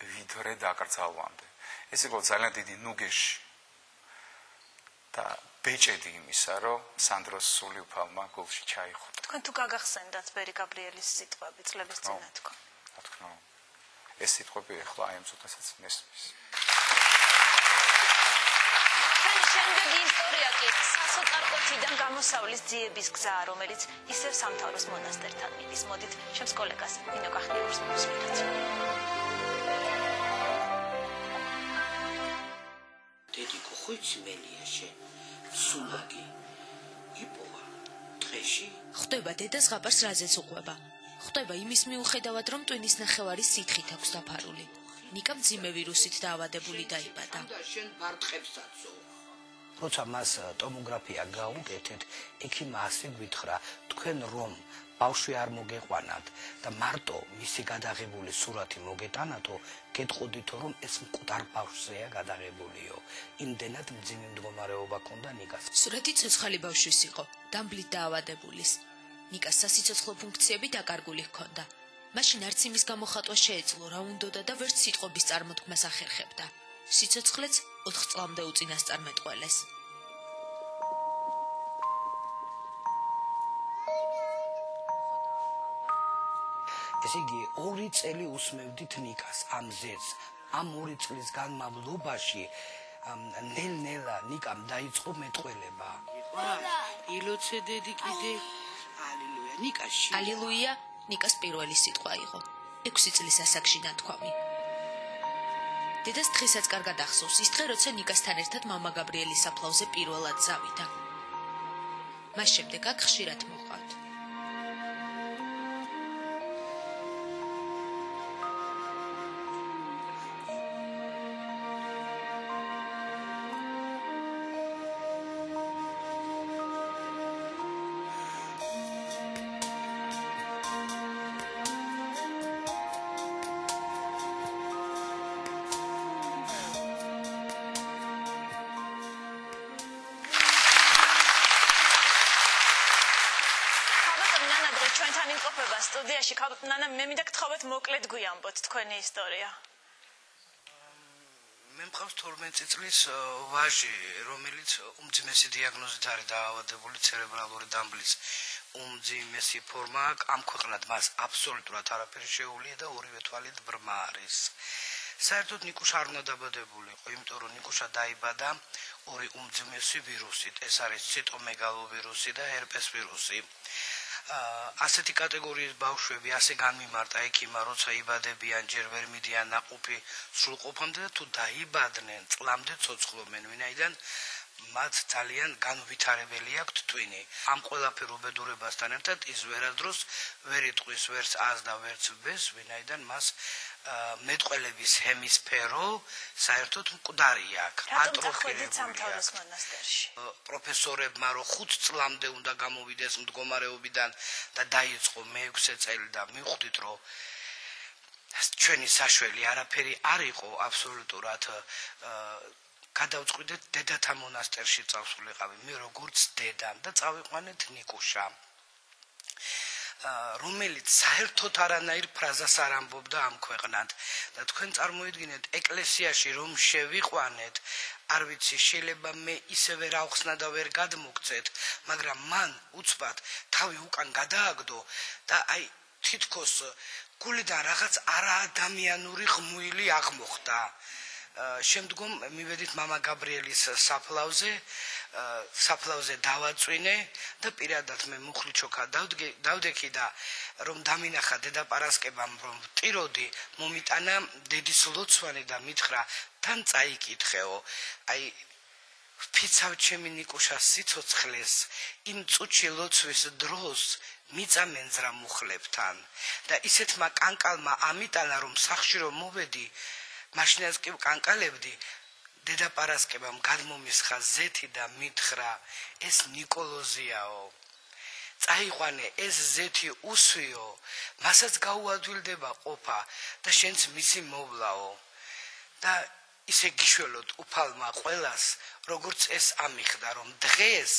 ვიდრე დაკრძალვამდე. ეს იყო ძალიან დიდი ნუგეში და ბეჭედი იმისა, რომ სანდროს სული უფალმა გულში ჩაიხუტა. თქვენ თუ გაგახსენდათ ბერი გაბრიელის სიტყვები წლების წინა თქვენ? რა თქმა უნდა. ეს სიტყვები ახლა აი ამ წუთასაც მესმის. ჩვენი შემდეგი ისტორია კი სასოწარკვეთიდან გამოსავლის ძიების გზაა, რომელიც ისევ სამთავროს მონასტერთან მიდის. მოდით ჩემს კოლეგას ნინო კახნიურს მოვსმინოთ. დედიკო ხოიცი მელიაში სულაგი იპოვა დღეში ხდება დედას ღაბარს რაზეც უყვება. ხდება იმის მიუხედავად, რომ ტვინის ნახევარი სითხით აქვს დაფარული. ნიკა მძიმე ვირუსით დაავადებული დაიბადა. შენ ბარტყებსაცო. როცა მას ტომოგრაფია გაუკეთეთ, ექიმმა ასე გვითხრა, თქვენ რომ ბავშვი არ მოგეყვანათ და მარტო მისი გადაღებული სურათი მოგეტანათო, გეტყოდითო რომ ეს მკვდარ ბავშვზეა გადაღებულიო. იმდენად მძიმე მდგომარეობა ჰქონდა ნიკას. სურათი ცოცხალი ბავშვის იყო, დამბლით დაავადებულის. ნიკას სასიცოცხლო ფუნქციები დაკარგული ჰქონდა. მაშინ არც იმის გამოხატვა შეეძლო, რა უნდოდა და ვერც სიტყვების წარმოთქმას ახერხებდა. სიცოცხლეც 4 წლამდე უწინასწარმეტყველეს. ესე იგი 2 წელი უსმევდით ნიკას ამ ზეც. ამ 2 წლის განმავლობაში ნელ-ნელა ნიკამ დაიწყო მეტყველება. ილოცე დედი კიდე ალილუია ნიკაში. ალილუია ნიკას პირველი სიტყვა იყო. 6 წლის ასაკში ნათქვამი. დედას დღესაც კარგად ახსოვს ის დღე, როცა ნიკასთან ერთად მამა გაბრიელის საფლავზე პირველად წავიდა. მას შემდეგ აქ ხშირად მოყავთ. ისტორიაში ნანა მე მინდა გთხოვეთ მოკლედ გვიამბოთ თქვენი ისტორია. მე მყავს 12 წლის ვაჟი, რომელიც უმძიმესი დიაგნოზით არის დაავადებული ცერებრალური დამბლის უმძიმესი ფორმა, ამ ქვეყნად მას აბსოლუტურად არაფერი შეუძლია და ორივე თვალით ბრმა არის. საერთოდ ნიკუშა არ უნდა დაბადებულიყო, იმიტომ რომ ნიკუშა დაიბადა ორი უმძიმესი ვირუსით, ეს არის ციტომეგალოვირუსი და ჰერპეს ვირუსი. ასეთი კატეგორიის ბავშვები ასე განმიმარტა ექიმა, როცა იბადებიან, ჯერ ვერ მიდიან ნაყოფი სრულყოფამდე და თუ დაიბადნენ, წლამდე ცოცხლობენ, ვინაიდან მათ ძალიან განვითარებელი აქვთ ტვინი. ამ ყველაფერ უბედურებასთან ერთად ის ვერადროს ვერ იტყვის ვერც ას და ვერც ბეს, ვინაიდან მას მეტყველების ჰემისფერო საერთოდ მკვდარი აქვს. პროფესორებმა რომ 5 წლამდე უნდა გამოვიდეს მდგომარეობიდან და დაიწყო მე-6 წელი და მივხვდით რომ ჩვენი საშველი არაფერი არ იყო აბსოლუტურად გადავწყვიტეთ დედათა მონასტერში წავსულიყავი მე როგორც დედამ და წავიყვანეთ ნიკუშა რომელიც საერთოდ არანაირ ფრაზას არ ამბობდა ამ ქვეყნად და თქვენ წარმოიდგინეთ ეკლესიაში რომ შევიყვანეთ არ ვიცი შეიძლება მე ისევე რა ხსნა და ვერ გადმოგწეთ მაგრამ მან უცბად თავი უკან გადააგდო და აი თითქოს გულიდან რაღაც არაადამიანური ღმული აღმოხდა შემდგომ მივედით მამა გაბრიელის საფლავზე დავაწვინე და პირადად მე მუხლიჩოქა დავდექი და რომ დამინახა დედაპარასკებამ რომ ტიროდი მომიტანა დედის ლოცვანი და მითხრა თან წაიკითხეო აი ფიცავ ჩემი ნიკუშას სიცოცხლეს იმ წუთში ლოცვის დროს მიწა მენძრა მუხლებთან და ისეთმა კანკალმა ამიტანა რომ სახში რომ მოვედი მაშინაც კი ვკანკალებდი დედაპარასკებამ გადმომისხა ზეთი და მითხრა ეს ნიკოლოზიაო წაიყვანე ეს ზეთი უსვიო მასაც გაუადვილდება ყოფა და შენც მისი მოვლაო და ისე გიშველოთ უფალმა ყველას როგორც ეს ამიხდა რომ დღეს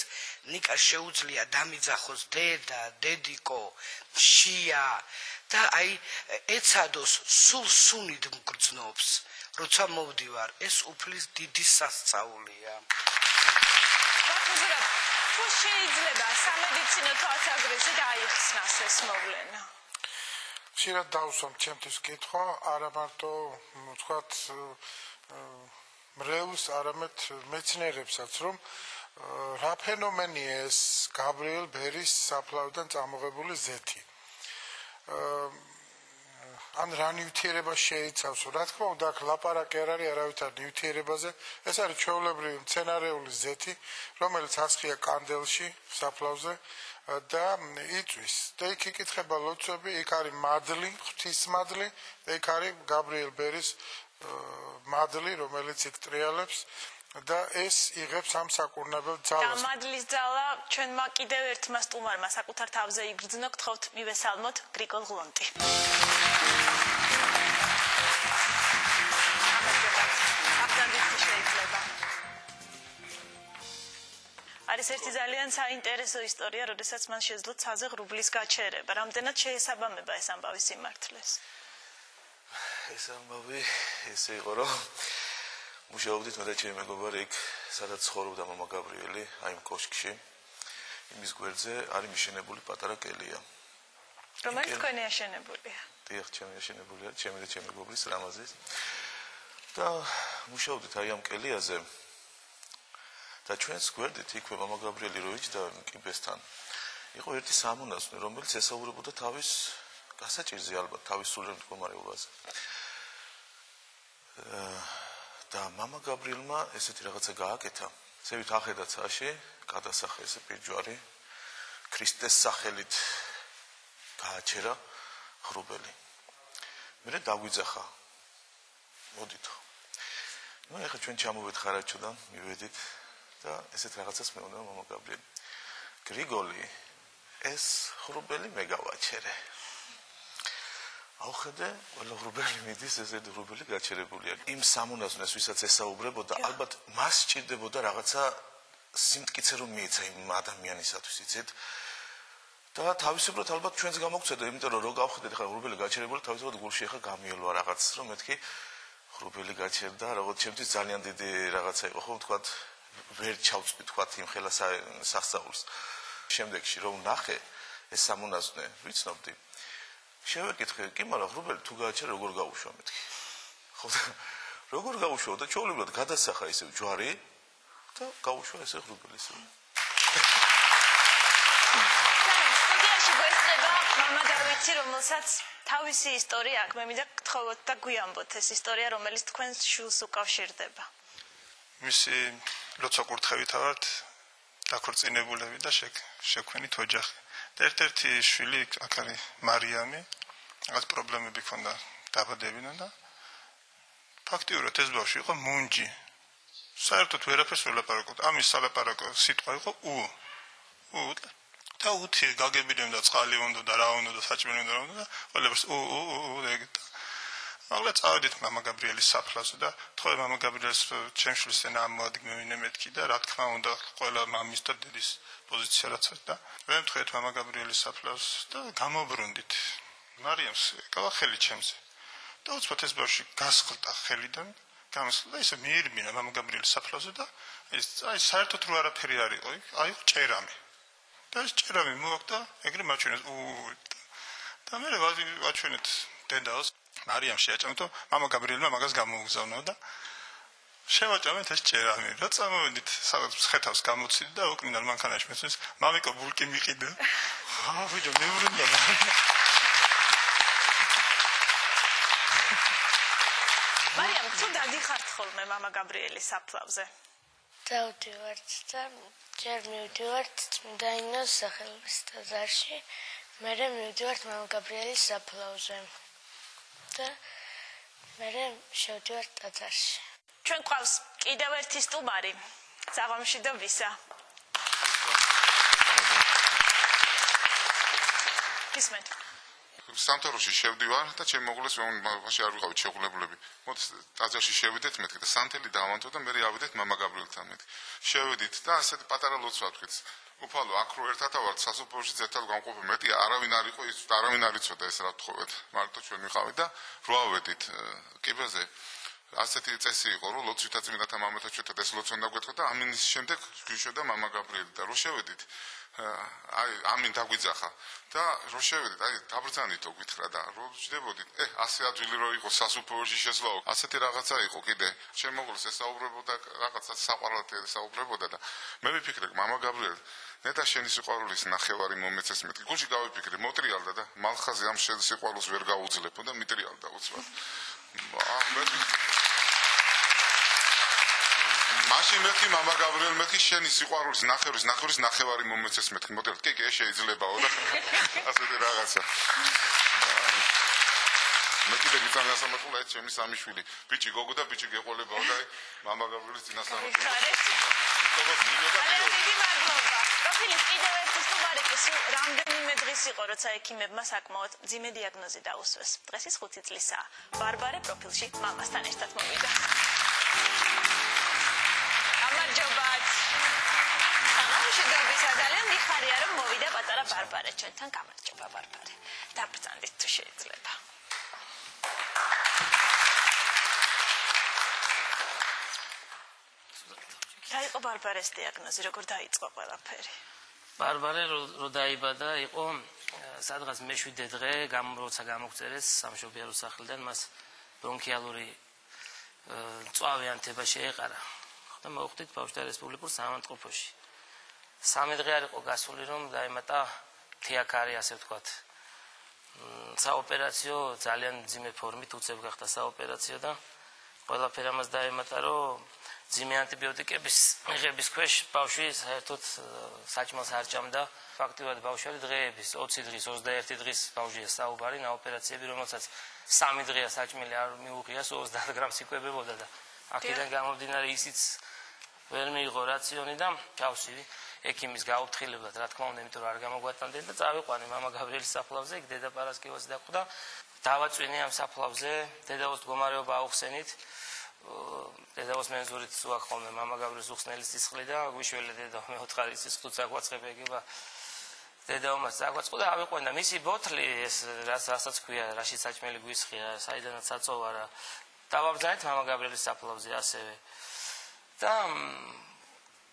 ნიკა შეუძლია დამიძახოს დედა დედიკო შია და აი ეცადოს სულ სუნით მგრძნობს როცა მოვდივარ ეს უფლის დიდი სასწაულია თუ შეიძლება სამედიცინო თვალსაზრისით აიხსნას ეს მოვლენა ხშირად დავსვამ ჩემთვის კითხვა არა მარტო ვთქვათ მრევლს არამედ მეცნიერებსაც რომ რა ფენომენია ეს გაბრიელ ბერის საფლავიდან წამოღებული ზეთი ან რა ნივთიერება შეიცავს რა თქმა უნდა აქ ლაპარაკი არ არის არავითარ ნივთიერებაზე ეს არის ჩვეულებრივი მცენარეული ზეთი რომელიც ასხია კანდელში საფლავზე და იწვის და იქ იკითხება ლოცვები იქ არის მადლი ღვთისმადლი და იქ არის გაბრიელ ბერის მადლი რომელიც იქ ტრიალებს და ეს იღებს ამ საკურნებელ ძალას. გამადლის ძალა ჩვენმა კიდევ ერთმა სტუმარმა საკუთარ თავზე იგრძნო, გთხოვთ მივესალმოთ გრიგოლ ღლონტი. არის ერთი ძალიან საინტერესო ისტორია, როდესაც მან შეძლო ცაზე ღრუბლის გაჩერება. რამდენად შეესაბამება ეს ამბავი სიმართლეს? ეს ამბავი ესე იყო, რომ მუშაობდით მე და ჩემი მეგობარი იქ, სადაც ცხოვრობდა მამა გაბრიელი, აი იმ კოშკში. იმის გვერდზე არის მიშენებული პატარა კელია. რომელიც თქვენი აშენებულია? დიახ, ჩემი აშენებულია, ჩემი და ჩემი მეგობრის რამაზის. და მუშაობდით აი ამ კელიაზე. და ჩვენს გვერდით იქვე მამა გაბრიელი რო იჯდა კიბესთან. იყო ერთი სამონასტრო, რომელიც ესაუბრებოდა თავის გასაჭირზე ალბათ, თავის სულიერ მდგომარეობაზე. და მამა გაბრიელმა ესეთი რაღაცა გააკეთა. ზევით ახედა ცაში, გადასახა ესე პირჯვარი, ქრისტეს სახელით გააჩერა ღრუბელი. მე დაგვიძახა. მოდითო. ნუ ეხლა ჩვენ ჩამოვედი ხარაჩოდან, მივედით და ესეთ რაღაცას მეუბნა მამა გაბრიელი. გრიგოლი, ეს ღრუბელი მე გავაჩერე. აუხედე, ყველა ღრუბელი მიდის, ესეთი ღრუბელი გაჩერებულია. იმ სამონაზვნეს, ვისაც ესაუბრებოდა, ალბათ მას სჭირდებოდა რაღაცა სიმტკიცე რომ მიეცა იმ ადამიანისათვის, იცით? და თავისებურად ალბათ ჩვენს გამოგცედა, იმიტომ რომ რო გავხედეთ ხა ღრუბელი გაჩერებული, თავისებურად გულში ხა გამიელვა რაღაც, რომ მეთქი ღრუბელი გაჩერდა, როგორც ჩემთვის ძალიან დიდი რაღაცა იყო, ხო ვთქვათ, ვერ ჩავწვი თქვათ იმ ხელა სასწაულს. შემდეგში რომ ნახე ეს სამონაზვნე ვიცნობდი. შევეკითხე, კი, მაგრამ ღრუბელი თუ გააჩერე, როგორ გაუშვა მეთქი. ხო როგორ გაუშვა და ჩვეულებრივად გადასახა ისე ჯვარი და გაუშვა ესე ღრუბელი ისე. მამა დავითი, რომელსაც თავისი ისტორია აქვს, მე მინდა გთხოვოთ და გვიამბოთ ეს ისტორია, რომელიც თქვენს შვილს უკავშირდება. მისი როცა კურთხევითა ვართ, დაქორწინებულები და შექმნით ოჯახი. და ერთ-ერთი შვილი აქ არის მარიამი, რაღაც პრობლემები ჰქონდა დაბადებიდან და ფაქტიურად ეს ბავშვი იყო მუნჯი. საერთოდ ვერაფერს ვერ ლაპარაკობდა. ამის სალაპარაკო სიტყვა იყო უ. და უთი გაგებინემ და წყალი უნდა და რა უნდა და საჭმელი უნდა და ყველაფერს ეგეთ. აღლა წავედით მამა გაბრიელის საფლავზე და თქო მამა გაბრიელის ჩემშვილის ენა ამოადგმევინე მეთქი და რა თქმა უნდა ყველა მამის და დედის პოზიცია რაც არის და მე მთხოვეთ მამა გაბრიელის საფლავს და გამობრუნდით. მარიამს ეკავა ხელი ჩემზე. და უცბად ეს ბავშვი გასხლდა ხელიდან, გამოსხლდა ისე მიირბინა მამა გაბრიელის საფლავზე და აი საერთოდ რო არაფერი არ იყო, აი ჭერამი. და ეს ჭერამი მოაქვს ეგრე მაჩვენეს და მე ვაჩვენეთ დედას მარიამ შეაჭამეთ რომ მამა გაბრიელმა მაგას გამოუგზავნა და შევაჭამეთ ეს ჭერამი რა წამოვედით სადაც ხეთავს გამოცით და უკნიდან მანქანაში მეცეს მამიკო ბულკი მიყიდე ბიჭო მე ვრინდა მარიამ თუ დადიხართ ხოლმე მამა გაბრიელის საფლავზე დავდივართ და ჯერ მივდივართ წმინდა ინოს სახელობის ტაძარში, მერე მივდივართ მამა გაბრიელის საფლავზე და მერე შევდივართ ტაძარში. ჩვენ გვყავს კიდევ ერთი სტუმარი, საღამოშიდობისა. გისმენთ. სამთავროში შევდივარ და ჩემი მოყოლეს მაშინ არ ვიყავით შეღულებულები. მოდი ტაძარში შევიდეთ მეთქი და სანთელი დავანთო და მე ავიდეთ მამა გაბრიელთან მეთქი. შევედით და ასეთი პატარა ლოცვა ვთქვით. უფალო აქ რო ერთად ავართ სასოფლოში ერთად გამყოფე მეტი არავინ არ იყო ის არავინ არ იცოდა ეს რა თხოვეთ. მარტო ჩვენ ვიყავით და რო ავედით კიბეზე ასეთი წესი იყო რომ ლოცვითა წმინდათა მამათა ჩვენთან ეს ლოცვა უნდა გვეთქვა და ამინის შემდეგ გვიშვიდა მამა გაბრიელი და რო შევედით აი ამინ დაგვიძახა და რო შევედით აი დაბრძანითო გითხრა და რო ჯდებოდით ასე ადვილი რო იყო სასუფეველში შეძლაო ასეთი რაღაცა იყო კიდე შემოგვლის ესაუბრებოდა რაღაცა საყვარლად ესაუბრებოდა და მე ვიფიქრე მამა გაბრიელი ნეტა შენი სიყვარულის ნახევარი მომეცეს მეთქი გულში გავიფიქრე მოტრიალდა და მალხაზე ამ შენ სიყვარულს ვერ გაუძლებო და მიტრიალდა უცბად მაშინ მეთქი მამა გაბრიელ მეთქი შენი სიყვარულის ნახევრის ნახევარი მომეცეს მეთქი მოდელ კი შეიძლებაო და ასეთი რაღაცა მე კიდე გიწამასამართლა ეს ჩემი სამი შვილი ბიჭი გოგო და ბიჭი გეყოლებაო და მამა გაბრიელის წინასწარმეტყველება პროფილი კიდევ ერთი სტუმარი რამდენიმე დღის იყო როცა ექიმებმა საკმაოდ მძიმე დიაგნოზი დაუსვეს დღეს ის 5 წლისაა ბარბარე პროფილში მამასთან ერთად მოვიდა გამარჯობათ საღამოშიდობისა ძალიან მიხარია რომ მოვიდა პატარა ბარბარე ჩვენთან გამარჯობა ბარბარე დაბრძანდით თუ შეიძლება დაიწყო ბარბარეს დიაგნოზი როგორ დაიწყო ყველაფერი ბარბარე რო დაიბადა იყო სადღაც მე-7 დღე როცა გამოგწერეს სამშობიარო სახლიდან მას ბრონქიალური წვავე ანთება შეეყარა და მოვხვდით ბავშვთა რესპუბლიკურ სამავთყოფოში 3 დღე არ იყო გასული რომ დაემატა თეაქარი ასე ვთქვათ საოპერაციო ძალიან მძიმე ფორმით უცებ გახდა საოპერაციო და ყველაფერი ამას დაემატა რომ ძიმე ანტიბიოტიკების მიღების ქვეშ ბავშვი საერთოდ საჭმელს არ ჭამდა ფაქტიურად ბავშვი დღეების 20 დღის 21 დღის ბავშვია საუბარი ნაოპერაციები რომელსაც 3 დღეა საჭმელი არ მიუღიას 30 გრამს იკვებებოდა და აქედან გამომდინარე ისიც ვერ მიიღო რაციონი და ჩავსივი ექიმის გაუფრთხილებლად რა თქმა უნდა იმიტომ რომ არ გამოგვატანდნენ და წავიყვანე მამა გაბრიელის საფლავზე იქ დედა პარასკევას დახვდა დავაწვინე ამ საფლავზე დედაოს მდგომარეობა აუხსენით დედაოს მენზურით სუაქ ხოლმე მამა გაბრიელის უხსნელის სისხლი და გვიშველე დედა მე 4 ის სისხლიც აგვაწყებ ეგება დედაომას დაგვაწყდა, ავიყვენ და მისი ბოთლი ეს რასაც ქვია, რაში საჭმელი გვისხია, საიდანაც საწოვა რა. დავაბრძანეთ მამა გაბრიელის საფლავზე ასევე. და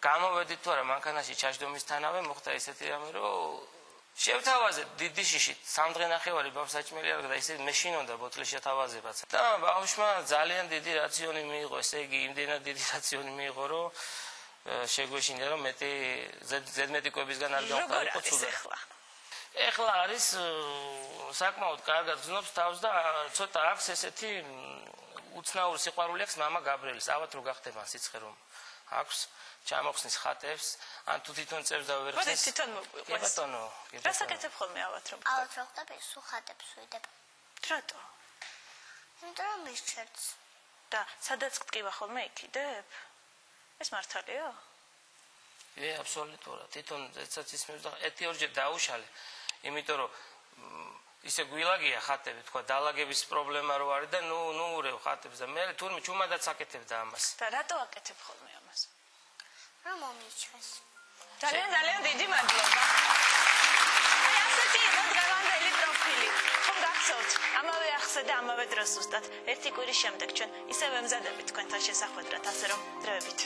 გამოვედით თუ არა მანქანაში ჩაჯდომისთანავე მოხდა ისეთი რამე, რომ შევთავაზეთ დიდი შიშით, 3 დღე ნახევარი ბავშვსაჭმელი არ და ისე მე შინონდა ბოთლის შეთავაზებაც. და ბავშვმა ძალიან დიდი რაციონი მიიღო, ესე იგი იმდენად დიდი რაციონი მიიღო, რომ შეგვეშინდა რომ მეტი ზედმეტი კვებისგან არ გავხარიყო ცუდად. ეხლა არის საკმაოდ კარგად გზნობს თავს და ცოტა აქვს ესეთი უცნაური სიყვარული აქვს მამა გაბრიელის. ალბათ რო გახდება სიცხე რომ აქვს ჩამოხსნის ხატებს, ან თუ თვითონ წევს და ვერ ხსნის. თვითონ მოყვიყვეს. კი ბატონო. რა საკეთებ ხოლმე ალბათ რომ? ალბათ რო ხდება სულ ხატებს ვიდებ. რატო? იმიტომ რომ მისჩერდს. და სადაც გტკივა ხოლმე იქიდებ? ეს მართალია? აბსოლუტურად. თვითონ ეცაც ისმევს და ეთიორჯერ დაუშალე. იმიტომ რომ ისე გვილაგია ხატები, თქვა დალაგების პრობლემა რო არის და ნუ ურევ ხატებს და მე თურმე ჩუმადაც აკეთებდა ამას. და რატო აკეთებ ხოლმე ამას? რომ მომიჩვეს. ძალიან დიდი მადლობა. აი ასეთი იყო დღევანდელი პროფილი. ხომ გახსოვთ? ამავე ახსე და ამავე დროს უსტად. ერთი კვირის შემდეგ ჩვენ ისევ ემზადებით თქვენთან შესახვედრად, ასე რომ დროებით.